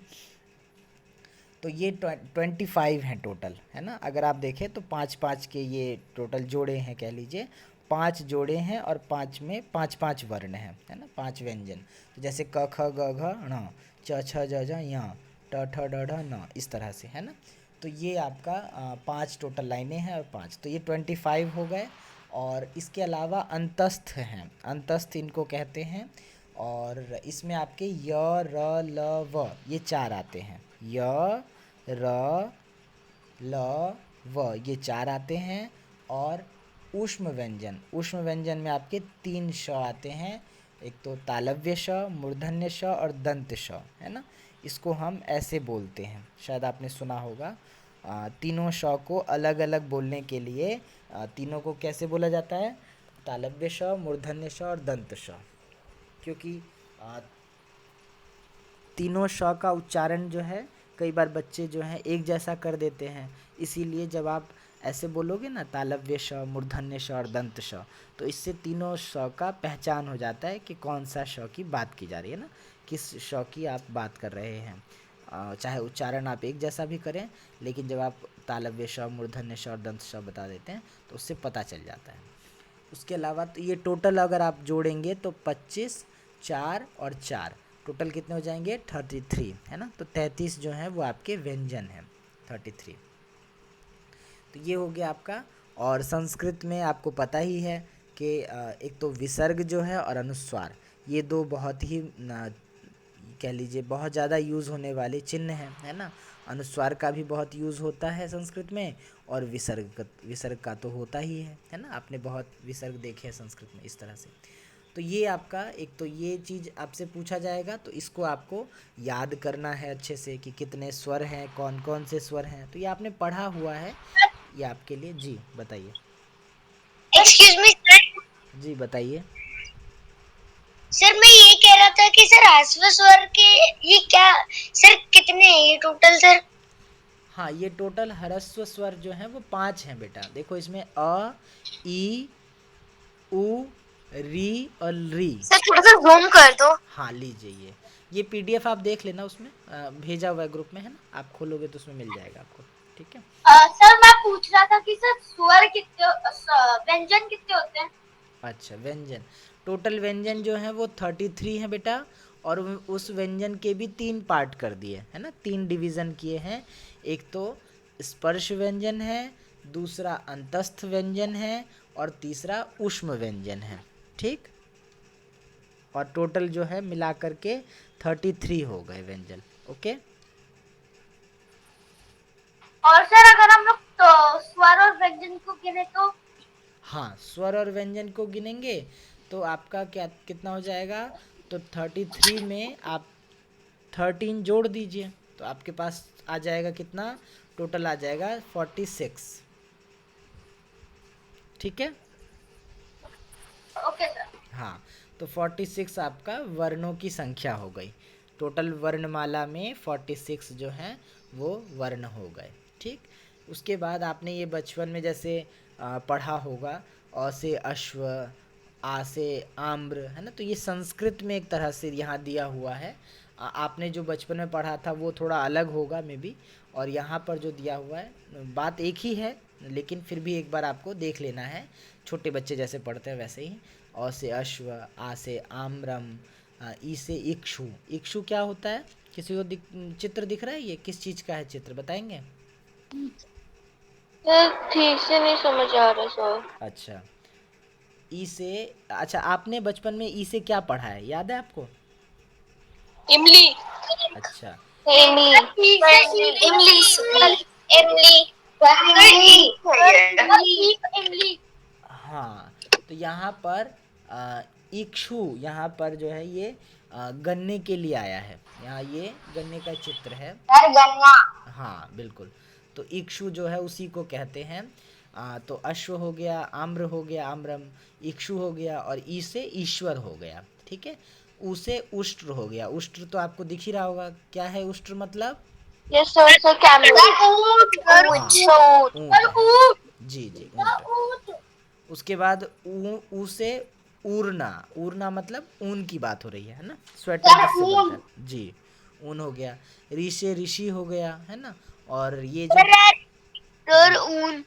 तो ये 25 हैं टोटल, है ना। अगर आप देखें तो 5-5 के ये टोटल जोड़े हैं, कह लीजिए 5 जोड़े हैं, और 5 में 5-5 वर्ण हैं, है ना, 5 व्यंजन। तो जैसे क ख ग घ ण, च छ ज झ ञ, ट ठ ड ढ न, इस तरह से, है ना। तो ये आपका 5 टोटल लाइनें हैं, और 5, तो ये 25 हो गए। और इसके अलावा अंतस्थ हैं, अंतस्थ इनको कहते हैं। और इसमें आपके य र ल व, ये 4 आते हैं, य र ल व, ये 4 आते हैं। और ऊष्म व्यंजन, ऊष्म व्यंजन में आपके 3 श आते हैं, एक तो तालव्य श, मूर्धन्य श और दंत श, है ना। इसको हम ऐसे बोलते हैं, शायद आपने सुना होगा। तीनों श को अलग अलग बोलने के लिए तीनों को कैसे बोला जाता है, तालव्य श, मूर्धन्य श और दंत श, क्योंकि तीनों श का उच्चारण जो है, कई बार बच्चे जो हैं एक जैसा कर देते हैं, इसीलिए जब आप ऐसे बोलोगे ना, तालव्य श, मूर्धन्य श और दंत श, तो इससे तीनों श का पहचान हो जाता है कि कौन सा श की बात की जा रही है ना, किस श की आप बात कर रहे हैं। चाहे उच्चारण आप एक जैसा भी करें, लेकिन जब आप तालव्य श, मूर्धन्य श और दंत श बता देते हैं तो उससे पता चल जाता है। उसके अलावा तो ये टोटल अगर आप जोड़ेंगे तो 25, 4 और 4, टोटल कितने हो जाएंगे, 33, है ना। तो 33 जो है वो आपके व्यंजन हैं, 33। तो ये हो गया आपका। और संस्कृत में आपको पता ही है कि एक तो विसर्ग जो है और अनुस्वार, ये दो बहुत ही कह लीजिए बहुत ज़्यादा यूज़ होने वाले चिन्ह हैं, है ना। अनुस्वार का भी बहुत यूज़ होता है संस्कृत में, और विसर्ग का तो होता ही है ना। आपने बहुत विसर्ग देखे हैं संस्कृत में इस तरह से। तो ये आपका, एक तो ये चीज़ आपसे पूछा जाएगा, तो इसको आपको याद करना है अच्छे से कि कितने स्वर हैं, कौन कौन से स्वर हैं, तो ये आपने पढ़ा हुआ है, ये आपके लिए। जी बताइए। Excuse me sir. जी बताइए। सर मैं ये कह रहा था कि सर ह्रस्व स्वर के ये क्या, सर कितने हैं ये टोटल सर? हाँ, ये टोटल ह्रस्व स्वर जो हैं वो 5 हैं बेटा। देखो इसमें अ, ई, उ, री और री। सर थोड़ा सा जूम कर दो। हाँ, लीजिए ये पीडीएफ आप देख लेना, उसमें भेजा हुआ है ग्रुप में, है ना, आप खोलोगे तो उसमें मिल जाएगा आपको, ठीक है। सर मैं पूछ रहा था कि सर स्वर कितने व्यंजन कितने होते हैं? अच्छा, व्यंजन, टोटल व्यंजन जो है वो 33 हैं बेटा, और उस व्यंजन के भी 3 पार्ट कर दिए, है ना, 3 डिवीज़न किए हैं। एक तो स्पर्श व्यंजन है, दूसरा अंतस्थ व्यंजन है, और तीसरा ऊष्म व्यंजन है, ठीक। और टोटल जो है मिला करके 33 हो गए व्यंजन, ओके। और सर अगर हम लोग तो स्वर और व्यंजन को गिने तो? हाँ, स्वर और व्यंजन को गिनेंगे तो आपका क्या कितना हो जाएगा, तो 33 में आप 13 जोड़ दीजिए तो आपके पास आ जाएगा कितना, टोटल आ जाएगा 46, ठीक है। Okay sir. हाँ, तो 46 आपका वर्णों की संख्या हो गई। टोटल वर्णमाला में 46 जो हैं वो वर्ण हो गए, ठीक। उसके बाद आपने ये बचपन में जैसे पढ़ा होगा, अ से अश्व, आ से आम्र, है ना, तो ये संस्कृत में एक तरह से यहाँ दिया हुआ है। आपने जो बचपन में पढ़ा था वो थोड़ा अलग होगा मे बी, और यहाँ पर जो दिया हुआ है बात एक ही है, लेकिन फिर भी एक बार आपको देख लेना है, छोटे बच्चे जैसे पढ़ते हैं वैसे ही। अ से अश्व, आ से आम्रम, ई से इक्षु। इक्षु क्या होता है, किसी को चित्र दिख रहा है, ये किस चीज़ का है चित्र, बताएंगे? सर ठीक से नहीं समझ आ रहा सर। अच्छा, ई से, अच्छा आपने बचपन में ई से क्या पढ़ा है, याद है आपको? इमली। अच्छा, इमली इमली सर। इमली इमली। हाँ, तो यहाँ पर इक्षु, यहाँ पर जो है ये गन्ने के लिए आया है, यहाँ ये गन्ने का चित्र है। गन्ना। हाँ बिल्कुल, तो इक्षु जो है उसी को कहते हैं। तो अश्व हो गया, आम्र हो गया, आम्रम, इक्षु हो गया, और ई से ईश्वर हो गया, ठीक है। ऊ से उष्ट्र हो गया। उष्ट्र तो आपको दिख ही रहा होगा, क्या है उष्ट्र मतलब? Yes sir sir camel. हाँ, ऊँट है। जी जी, ऊँट। ऊँट। उसके बाद ऊ से ऊरना, ऊरना मतलब ऊन की बात हो रही है ना, स्वेटर जिससे बनता है, जी, ऊन हो गया। ऋ से ऋषि हो गया, है ना, और ये जो सर ऊन।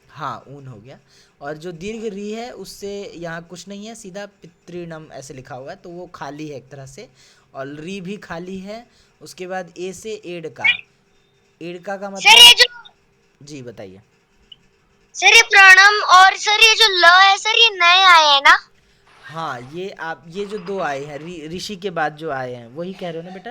हाँ, ऊन हो गया। और जो दीर्घ री है उससे यहाँ कुछ नहीं है, सीधा पितृणम ऐसे लिखा हुआ है, तो वो खाली है एक तरह से, और री भी खाली है। उसके बाद ए से एड़का, एड़का का सर ये मतलब, जो, जी बताइए। सर ये प्रणम और सर ये जो ल है सर ये नए आए हैं ना? हाँ, ये आप, ये जो 2 आए हैं ऋषि के बाद जो आए हैं वही कह रहे हो ना बेटा?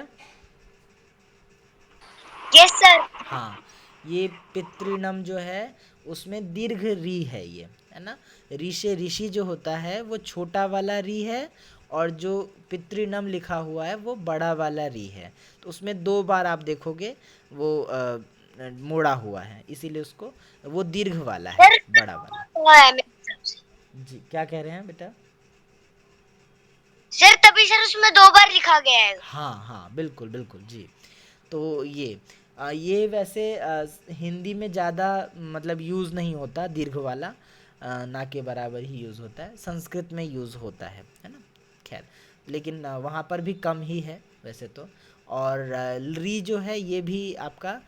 Yes sir. हाँ, ये पितृणम जो है उसमें दीर्घ री है ये, है ना। ऋ से ऋषि जो होता है वो छोटा वाला री है, और जो पितृणम लिखा हुआ है वो बड़ा वाला री है। तो उसमें 2 बार आप देखोगे वो मोड़ा हुआ है, इसीलिए उसको, वो दीर्घ वाला है, बड़ा वाला। हुआ है मेरे हिसाब से। जी, क्या कह रहे हैं बेटा? सर तभी सर उसमें 2 बार लिखा गया है। हाँ हाँ, बिल्कुल बिल्कुल जी। तो ये वैसे हिंदी में ज़्यादा मतलब यूज़ नहीं होता दीर्घ वाला, ना के बराबर ही यूज़ होता है, संस्कृत में यूज़ होता है ना। खैर, लेकिन वहाँ पर भी कम ही है वैसे तो। और री जो है ये भी आपका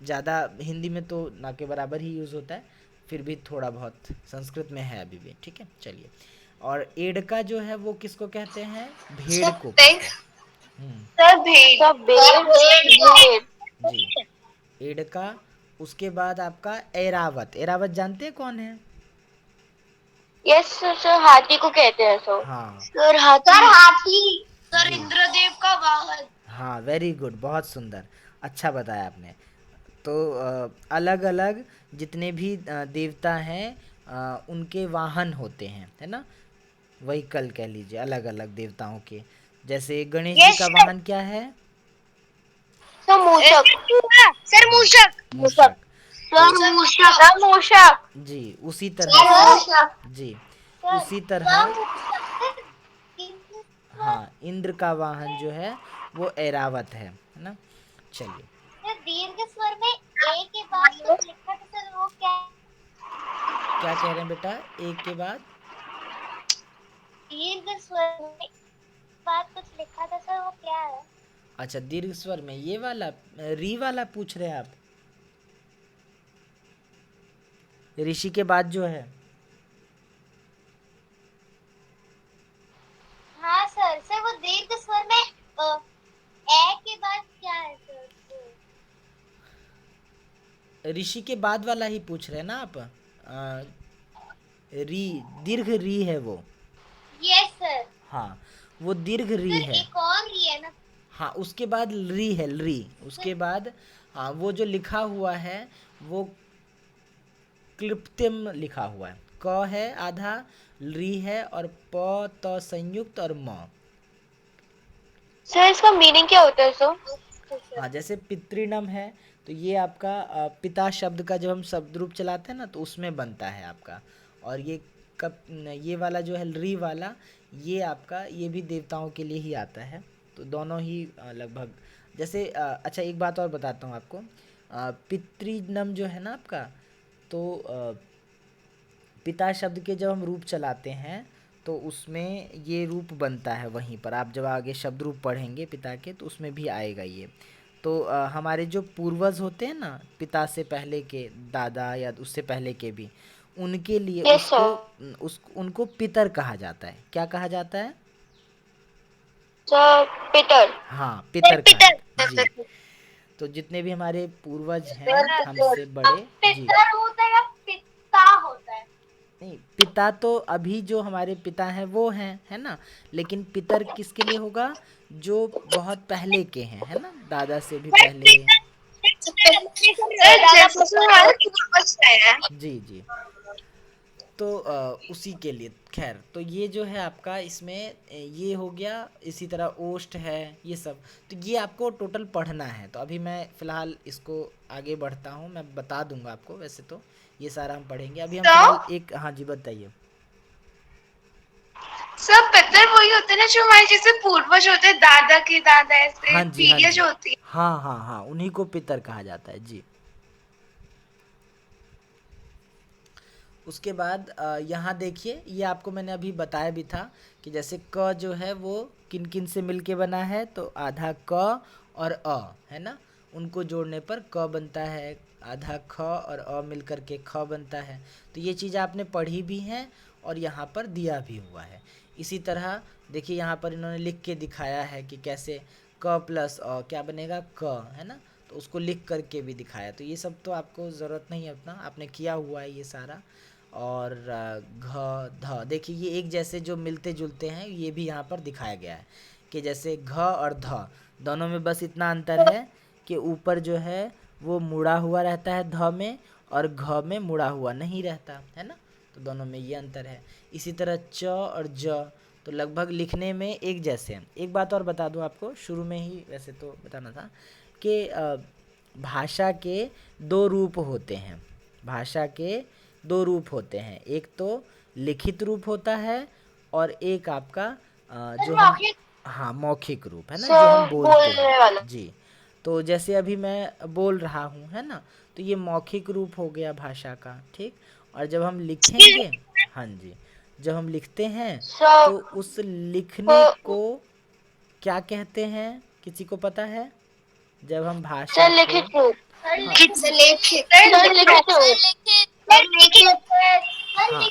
ज़्यादा हिंदी में तो ना के बराबर ही यूज़ होता है, फिर भी थोड़ा बहुत संस्कृत में है अभी भी, ठीक है, चलिए। और एड़का जो है वो किसको कहते हैं, भेड़ को कहते हैं। सर भेड़। जी, एड़का। उसके बाद आपका ऐरावत, ऐरावत जानते हैं कौन है? यस सर सर हाथी को कहते हैं सर। हाँ सर हाथी। सर जी, इंद्रदेव का वाहन। हाँ, वेरी गुड, बहुत सुंदर, अच्छा बताया आपने। तो अलग अलग जितने भी देवता हैं उनके वाहन होते हैं, है ना, व्हीकल कह लीजिए, अलग अलग देवताओं के। जैसे गणेश जी Yes, का sir. वाहन क्या है? सर मूषक। सर मूषक। मूषक। सर मूषक। सर मूषक। जी, उसी तरह से, जी, उसी तरह, हाँ, इंद्र का वाहन जो है वो ऐरावत है ना। चलिए, दीर्घ स्वर में ए के बाद कुछ लिखा था सर, वो क्या है? क्या कह रहे हैं बेटा? एक के बाद? दीर्घ स्वर में बाद कुछ लिखा था सर, वो क्या है? अच्छा, दीर्घ स्वर में ये वाला री वाला पूछ रहे हैं आप? ऋषि के बाद जो है? हाँ सर, सर वो दीर्घ स्वर में ए के बाद क्या है सर? ऋषि के बाद वाला ही पूछ रहे हैं ना आप? री, दीर्घ री है वो। Yes sir. हाँ, वो दीर्घ री सर है। एक और ही है ना? हाँ, उसके बाद री है, री। उसके बाद हाँ, वो जो लिखा हुआ है वो क्लिप्तिम लिखा हुआ है। क है आधा, री है, और प त संयुक्त और म। सर इसका मीनिंग क्या होता है सर? हाँ, जैसे पितृनम है तो ये आपका पिता शब्द का जब हम शब्द रूप चलाते हैं ना तो उसमें बनता है आपका। और ये कब, ये वाला जो है री वाला, ये आपका ये भी देवताओं के लिए ही आता है। तो दोनों ही लगभग जैसे अच्छा, एक बात और बताता हूँ आपको। पितृनम जो है ना आपका, तो पिता शब्द के जब हम रूप चलाते हैं तो उसमें ये रूप बनता है वहीं पर। आप जब आगे शब्द रूप पढ़ेंगे पिता के तो उसमें भी आएगा ये। तो हमारे जो पूर्वज होते हैं ना, पिता से पहले के, दादा या उससे पहले के भी, उनके लिए Yes, उनको पितर कहा जाता है। क्या कहा जाता है? Sir Peter. हाँ, पितर कहा पितर। जी। तो जितने भी हमारे पूर्वज हैं हमसे बड़े जी, पितर होता है या पिता होता है? नहीं, पिता तो अभी जो हमारे पिता हैं वो हैं, है ना। लेकिन पितर किसके लिए होगा? जो बहुत पहले के हैं, है ना, दादा से भी पहले। सर जैसे हमारे पूर्वज हैं। जी जी। तो उसी के लिए खैर, तो ये जो है आपका इसमें ये हो गया। इसी तरह ओष्ठ है, ये सब। तो ये आपको टोटल पढ़ना है। तो अभी मैं फ़िलहाल इसको आगे बढ़ता हूँ, मैं बता दूंगा आपको। वैसे तो ये सारा हम पढ़ेंगे। अभी हम फिलहाल एक, हाँ जी बताइए। सब पितर वही होते हैं ना जो हमारे जैसे पूर्वज होते हैं, दादा के दादा, ऐसे हाँ जी, हाँ पीढ़ियां जी, जो होती है। हाँ हाँ हाँ, उन्हीं को पितर कहा जाता है जी। उसके बाद यहाँ देखिए, ये आपको मैंने अभी बताया भी था कि जैसे क जो है वो किन किन से मिलके बना है। तो आधा क और अ, है ना, उनको जोड़ने पर क बनता है। आधा ख और अ मिलकर के ख बनता है। तो ये चीज़ आपने पढ़ी भी हैं और यहाँ पर दिया भी हुआ है। इसी तरह देखिए, यहाँ पर इन्होंने लिख के दिखाया है कि कैसे क प्लस अ क्या बनेगा, क, है ना। तो उसको लिख करके भी दिखाया। तो ये सब तो आपको ज़रूरत नहीं है, उतना आपने किया हुआ है ये सारा। और घ ध, देखिए ये एक जैसे जो मिलते जुलते हैं, ये भी यहाँ पर दिखाया गया है कि जैसे घ और ध, दोनों में बस इतना अंतर है कि ऊपर जो है वो मुड़ा हुआ रहता है ध में, और घ में मुड़ा हुआ नहीं रहता है ना। तो दोनों में ये अंतर है। इसी तरह च और ज, तो लगभग लिखने में एक जैसे हैं। एक बात और बता दूं आपको, शुरू में ही वैसे तो बताना था कि भाषा के दो रूप होते हैं। भाषा के दो रूप होते हैं, एक तो लिखित रूप होता है और एक आपका जो हम, हाँ, मौखिक रूप, है ना, जो हम बोलते बोलने वाला। हैं जी। तो जैसे अभी मैं बोल रहा हूँ, है ना, तो ये मौखिक रूप हो गया भाषा का, ठीक। और जब हम लिखेंगे, हाँ जी, जब हम लिखते हैं तो उस लिखने को क्या कहते हैं? किसी को पता है? जब हम भाषा सर को, लिखित रूप। हाँ, हाँ,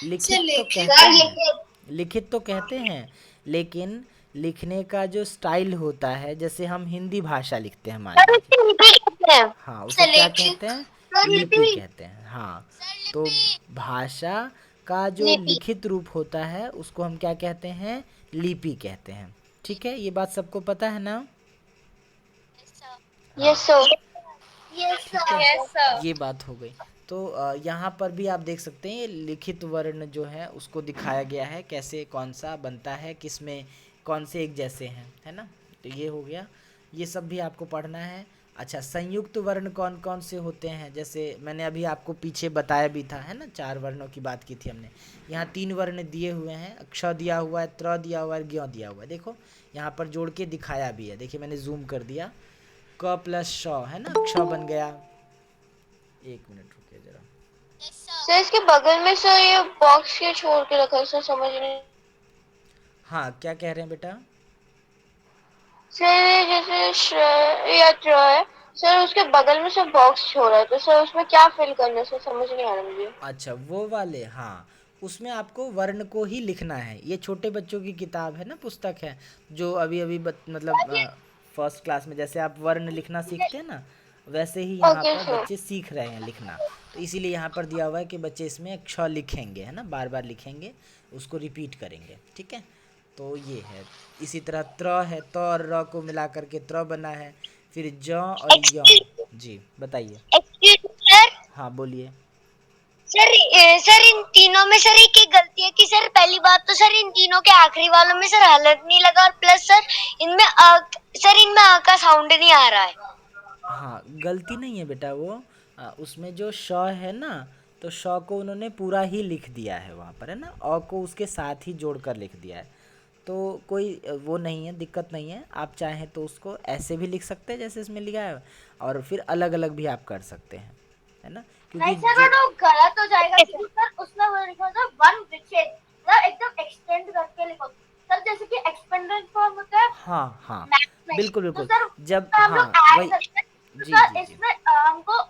लिखित तो कहते हैं, लिखित तो कहते हैं, लेकिन लिखने का जो स्टाइल होता है, जैसे हम हिंदी भाषा लिखते हैं मान लीजिए, हाँ, उसे क्या कहते हैं? लिपि कहते हैं। हाँ, तो भाषा का जो लिखित रूप होता है उसको हम क्या कहते हैं? लिपि कहते हैं। ठीक है, ये बात सबको पता है ना? Yes sir. ठीक है, ये बात हो गई। तो यहाँ पर भी आप देख सकते हैं, ये लिखित वर्ण जो है उसको दिखाया गया है, कैसे कौन सा बनता है, किस में कौन से एक जैसे हैं, है ना। तो ये हो गया, ये सब भी आपको पढ़ना है। अच्छा, संयुक्त वर्ण कौन कौन से होते हैं? जैसे मैंने अभी आपको पीछे बताया भी था, है ना, 4 वर्णों की बात की थी हमने। यहाँ 3 वर्ण दिए हुए हैं, क्ष दिया हुआ है, त्र दिया हुआ है, ज्ञ दिया हुआ है। देखो यहाँ पर जोड़ के दिखाया भी है, देखिए मैंने जूम कर दिया। क प्लस श है ना, क्ष बन गया। एक मिनट रुकिए जरा। सर इसके बगल में सर ये बॉक्स के छोड़ के रखा है सर, समझ नहीं। हाँ, क्या कह रहे हैं बेटा? सर ये जैसे या ट्र है सर, उसके बगल में सर बॉक्स छोड़ा है, तो सर उसमें क्या फिल करना है सर, समझ नहीं आ रहा मुझे। अच्छा, वो वाले, हाँ, उसमें आपको वर्ण को ही लिखना है। ये छोटे बच्चों की किताब है ना, पुस्तक है, जो अभी अभी मतलब फर्स्ट क्लास में जैसे आप वर्ण लिखना सीखते हैं ना, वैसे ही यहाँ ओके पर सर। बच्चे सीख रहे हैं लिखना। तो इसीलिए यहाँ पर दिया हुआ है कि बच्चे इसमें क्ष लिखेंगे, है ना, बार बार लिखेंगे, उसको रिपीट करेंगे, ठीक है। तो ये है। इसी तरह त्र है, त और र को मिला करके त्र बना है। फिर ज और य। एक्सक्यूज जी बताइए। सर। हाँ बोलिए। सर सर इन तीनों में सर एक एक गलती है कि सर पहली बात तो सर इन तीनों के आखिरी वालों में सर हलक नहीं लगा, और प्लस सर इनमें सर इनमें का साउंड नहीं आ रहा है। हाँ, गलती नहीं है बेटा वो, उसमें जो श है ना, तो श को उन्होंने पूरा ही लिख दिया है वहाँ पर, है ना, अ को उसके साथ ही जोड़कर लिख दिया है। तो कोई वो नहीं है, दिक्कत नहीं है। आप चाहें तो उसको ऐसे भी लिख सकते हैं जैसे इसमें लिखा है, और फिर अलग अलग भी आप कर सकते हैं, है ना, क्योंकि नहीं सर, जो, बट वो गलत हो जाएगा क्योंकि सर उसमें वो लिखा था वन विच्छेद, मतलब एकदम एक्सटेंड करके लिखो सर, जैसे कि एक्सपेंडेड फॉर्म होता है हाँ हाँ, मैथ्स में, बिल्कुल तो बिल्कुल, सर जब, हम हाँ लोग ऐड वही, करते हैं, तो जी सर जी जी, इसमें हमको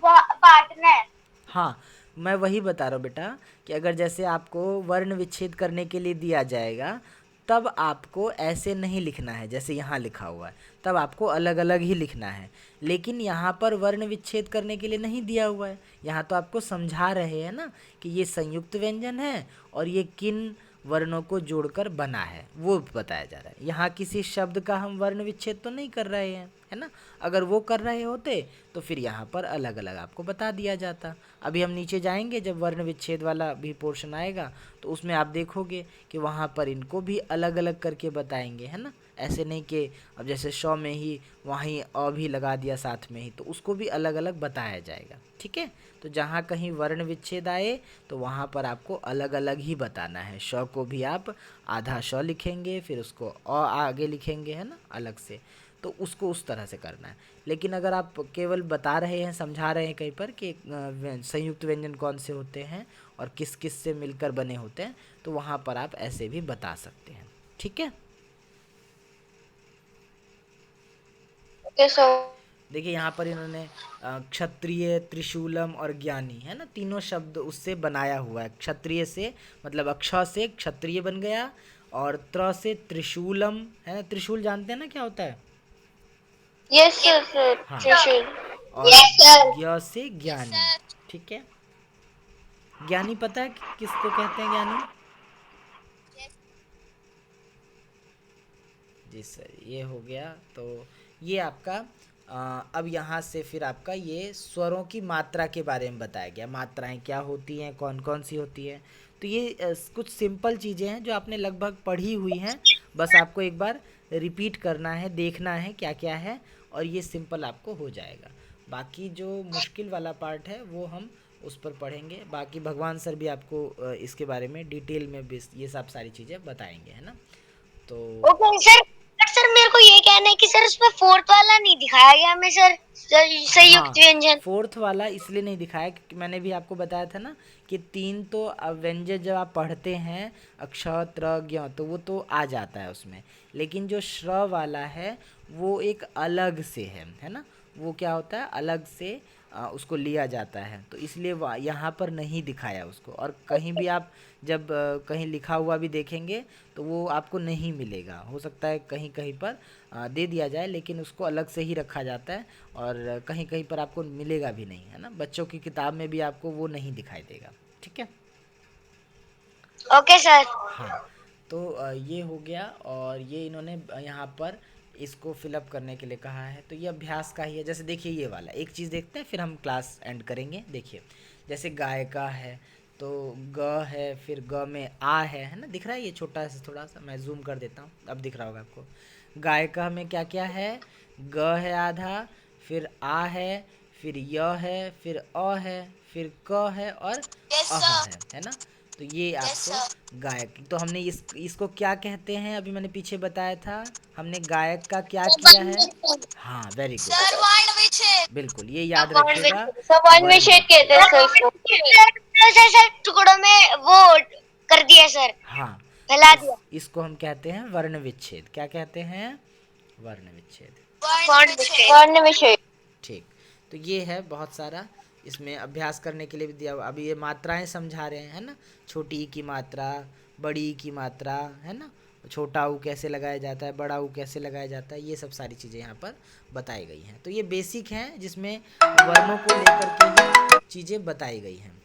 बांटना है। हाँ, मैं वही बता रहा हूँ बेटा कि अगर जैसे आपको वर्ण विच्छेद करने के लिए दिया जाएगा, तब आपको ऐसे नहीं लिखना है जैसे यहाँ लिखा हुआ है, तब आपको अलग अलग ही लिखना है। लेकिन यहाँ पर वर्ण विच्छेद करने के लिए नहीं दिया हुआ है, यहाँ तो आपको समझा रहे हैं ना कि ये संयुक्त व्यंजन है और ये किन वर्णों को जोड़कर बना है, वो बताया जा रहा है। यहाँ किसी शब्द का हम वर्ण विच्छेद तो नहीं कर रहे हैं, है ना। अगर वो कर रहे होते तो फिर यहाँ पर अलग अलग आपको बता दिया जाता। अभी हम नीचे जाएंगे, जब वर्ण विच्छेद वाला भी पोर्शन आएगा तो उसमें आप देखोगे कि वहाँ पर इनको भी अलग अलग करके बताएंगे, है ना। ऐसे नहीं कि अब जैसे श में ही वहीं अ भी लगा दिया साथ में ही, तो उसको भी अलग अलग बताया जाएगा, ठीक है। तो जहाँ कहीं वर्ण विच्छेद आए तो वहाँ पर आपको अलग अलग ही बताना है। श को भी आप आधा श लिखेंगे, फिर उसको अ आगे लिखेंगे, है ना, अलग से। तो उसको उस तरह से करना है। लेकिन अगर आप केवल बता रहे हैं, समझा रहे हैं कहीं पर कि संयुक्त व्यंजन कौन से होते हैं और किस किस से मिलकर बने होते हैं, तो वहाँ पर आप ऐसे भी बता सकते हैं, ठीक है। Okay sir. देखिए यहाँ पर इन्होंने क्षत्रिय, त्रिशूलम और ज्ञानी, है ना, तीनों शब्द उससे बनाया हुआ है। क्षत्रिय से मतलब अक्ष से क्षत्रिय बन गया, और त्र से त्रिशूलम, है ना, त्रिशूल जानते हैं ना क्या होता है, यस सर सर हाँ, त्रिशूल। और यस सर। ज्ञ से ज्ञानी, ठीक है। ज्ञानी पता है किसको कहते हैं ज्ञानी? जी सर, ये हो गया। तो ये आपका अब यहाँ से फिर आपका ये स्वरों की मात्रा के बारे में बताया गया, मात्राएं क्या होती हैं, कौन कौन सी होती है। तो ये कुछ सिंपल चीज़ें हैं जो आपने लगभग पढ़ी हुई हैं, बस आपको एक बार रिपीट करना है, देखना है क्या क्या है, और ये सिंपल आपको हो जाएगा। बाकी जो मुश्किल वाला पार्ट है वो हम उस पर पढ़ेंगे। बाकी भगवान सर भी आपको इसके बारे में डिटेल में भी ये सब सारी चीज़ें बताएंगे, है ना। तो ओके सर। सर मेरे को ये कहना है कि सर उसमें फोर्थ वाला नहीं दिखाया गया हमें सर, संयुक्त हाँ, व्यंजन। फोर्थ वाला इसलिए नहीं दिखाया क्योंकि मैंने भी आपको बताया था ना कि तीन तो व्यंजन जब आप पढ़ते हैं अक्ष त्र ज्ञ, तो वो तो आ जाता है उसमें। लेकिन जो श्र वाला है वो एक अलग से है ना, वो क्या होता है, अलग से उसको लिया जाता है, तो इसलिए यहाँ पर नहीं दिखाया उसको। और कहीं भी आप जब कहीं लिखा हुआ भी देखेंगे तो वो आपको नहीं मिलेगा, हो सकता है कहीं कहीं पर दे दिया जाए, लेकिन उसको अलग से ही रखा जाता है, और कहीं कहीं पर आपको मिलेगा भी नहीं, है ना। बच्चों की किताब में भी आपको वो नहीं दिखाई देगा, ठीक है। Okay sir. हाँ, तो ये हो गया, और ये इन्होंने यहाँ पर इसको फिलअप करने के लिए कहा है, तो ये अभ्यास का ही है। जैसे देखिए ये वाला एक चीज़ देखते हैं, फिर हम क्लास एंड करेंगे। देखिए जैसे गाय का है, तो ग है, फिर ग में आ है ना, दिख रहा है, ये छोटा सा, थोड़ा सा मैं जूम कर देता हूँ, अब दिख रहा होगा आपको। गाय का में क्या क्या है, ग है आधा, फिर आ है, फिर य है, फिर अ है, फिर क है, और अह है ना। तो ये आपको गायक, तो हमने इसको क्या कहते हैं, अभी मैंने पीछे बताया था, हमने गायक का क्या किया है। हाँ, वेरी गुड, सर वर्ण विच्छेद। बिल्कुल, ये याद रखिएगा। वर्ण विच्छेद कहते हैं सर इसको। सर टुकड़ों में वो कर दिया सर, हाँ, फैला दिया। इसको हम कहते हैं वर्ण विच्छेद। क्या कहते हैं? वर्ण विच्छेद। वर्ण विच्छेद। ठीक, तो ये है बहुत सारा, इसमें अभ्यास करने के लिए भी दिया हुआ। अभी ये मात्राएं समझा रहे हैं ना, छोटी ई की मात्रा, बड़ी ई की मात्रा, है ना, छोटा ऊ कैसे लगाया जाता है, बड़ा ऊ कैसे लगाया जाता है, ये सब सारी चीज़ें यहाँ पर बताई गई हैं। तो ये बेसिक हैं जिसमें वर्णों को लेकर के ही चीज़ें बताई गई हैं।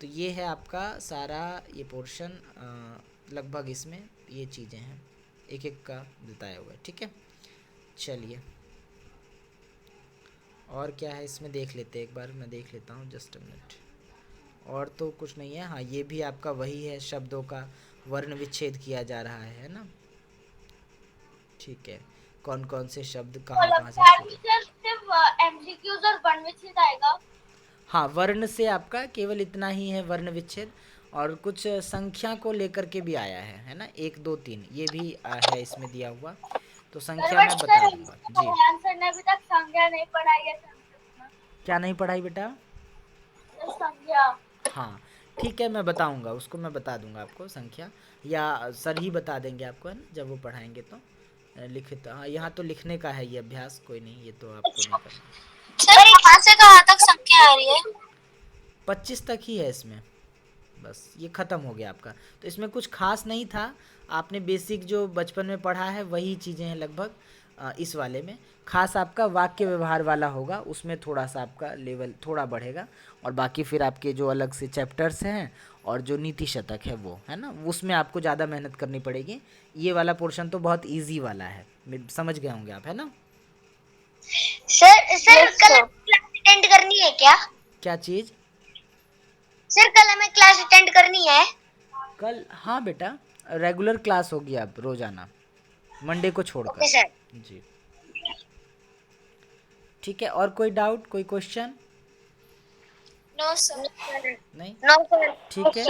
तो ये है आपका सारा ये पोर्शन, लगभग इसमें ये चीज़ें हैं, एक एक का बताया हुआ है। ठीक है, चलिए और क्या है इसमें देख लेते हैं, एक बार मैं देख लेता हूँ, जस्ट अ मिनट। और तो कुछ नहीं है। हाँ, ये भी आपका वही है, शब्दों का वर्ण विच्छेद किया जा रहा है ना। ठीक है, कौन कौन से शब्द कहाँ कहाँ से शुरू। सर सिर्फ एमसीक्यूज और वर्ण विच्छेद आएगा? हाँ, वर्ण से आपका केवल इतना ही है, वर्ण विच्छेद, और कुछ संख्या को लेकर के भी आया है ना, 1 2 3 ये भी है इसमें दिया हुआ, तो संख्या मैं बता दूंगा जी। सर ने अभी तक संज्ञा नहीं पढ़ाई है संस्कृत में। क्या नहीं पढ़ाई बेटा? संज्ञा। हाँ, ठीक है, मैं बताऊंगा उसको, मैं बता दूंगा आपको संख्या, या सर ही बता देंगे आपको, है ना, जब वो पढ़ाएंगे तो। लिखित, हाँ, यहाँ तो लिखने का है ये अभ्यास, कोई नहीं, ये तो आपको नहीं करना। सर कहाँ से कहाँ तक संख्या आ रही है? 25 तक ही है इसमें, बस ये ख़त्म हो गया आपका। तो इसमें कुछ खास नहीं था, आपने बेसिक जो बचपन में पढ़ा है वही चीज़ें हैं लगभग। इस वाले में खास आपका वाक्य व्यवहार वाला होगा, उसमें थोड़ा सा आपका लेवल थोड़ा बढ़ेगा, और बाकी फिर आपके जो अलग से चैप्टर्स हैं और जो नीति शतक है वो, है ना, उसमें आपको ज़्यादा मेहनत करनी पड़ेगी। ये वाला पोर्शन तो बहुत ईजी वाला है, समझ गए होंगे आप, है ना। सर कल क्लास अटेंड करनी है क्या? क्या चीज़? सर कल हमें क्लास अटेंड करनी है। कल? हाँ बेटा, रेगुलर क्लास होगी अब रोज़ाना, मंडे को छोड़कर। Okay sir. जी, ठीक है, और कोई डाउट, कोई क्वेश्चन? No sir. नहीं, नो सर। ठीक है,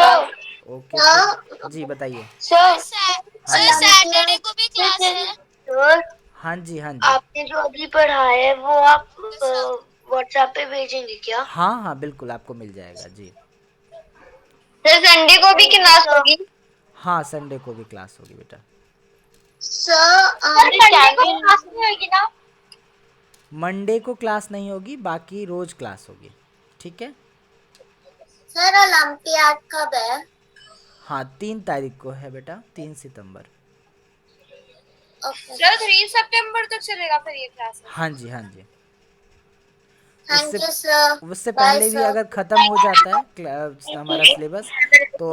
ओके जी, बताइए। सर सर सैटरडे को भी क्लास है? सर हाँ जी, हाँ जी, आपने जो अभी पढ़ा है वो आप व्हाट्सएप पे भेजेंगे क्या? हाँ हाँ, बिल्कुल आपको मिल जाएगा जी। सर संडे को भी क्लास होगी? हाँ, संडे को भी क्लास होगी बेटा। सर क्लास नहीं होगी ना? मंडे को क्लास नहीं होगी, बाकी रोज क्लास होगी। ठीक है, सर ओलंपियाड कब है? हाँ, 3 तारीख को है बेटा, 3 सितंबर। ओके, सर 3 सितंबर तक चलेगा फिर ये क्लास? हाँ जी, हाँ जी, थैंक यू सर। उससे बाय पहले भी सर। अगर ख़त्म हो जाता है हमारा सिलेबस तो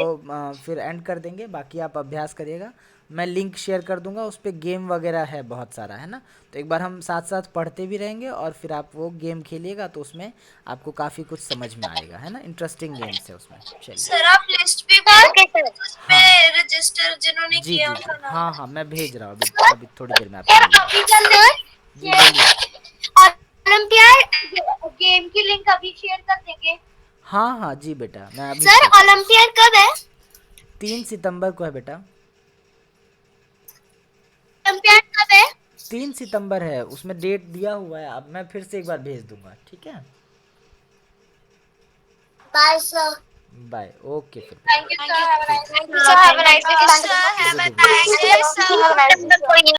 फिर एंड कर देंगे, बाकी आप अभ्यास करिएगा। मैं लिंक शेयर कर दूंगा, उस पर गेम वगैरह है बहुत सारा, है ना, तो एक बार हम साथ साथ पढ़ते भी रहेंगे और फिर आप वो गेम खेलिएगा, तो उसमें आपको काफ़ी कुछ समझ में आएगा, है ना, इंटरेस्टिंग गेम्स है उसमें। चलिए, सर आप लिस्ट भी में रजिस्टर जिन्होंने जी किया जी, उनका नाम। हाँ हाँ, मैं भेज रहा हूँ अभी थोड़ी देर में आपको। जी बोलिए। ओलंपियाड गेम की लिंक अभी शेयर कर देंगे। हाँ हाँ जी बेटा, मैं अभी सर ओलंपियाड कब है? 3 सितंबर को है बेटा, ओलंपियाड कब है? 3 सितंबर है, उसमें डेट दिया हुआ है, अब मैं फिर से एक बार भेज दूंगा। ठीक है, बाय सर। बाय, ओके फिर। Thank you sir, have a nice day. Sir have a nice day. Sir have a nice day.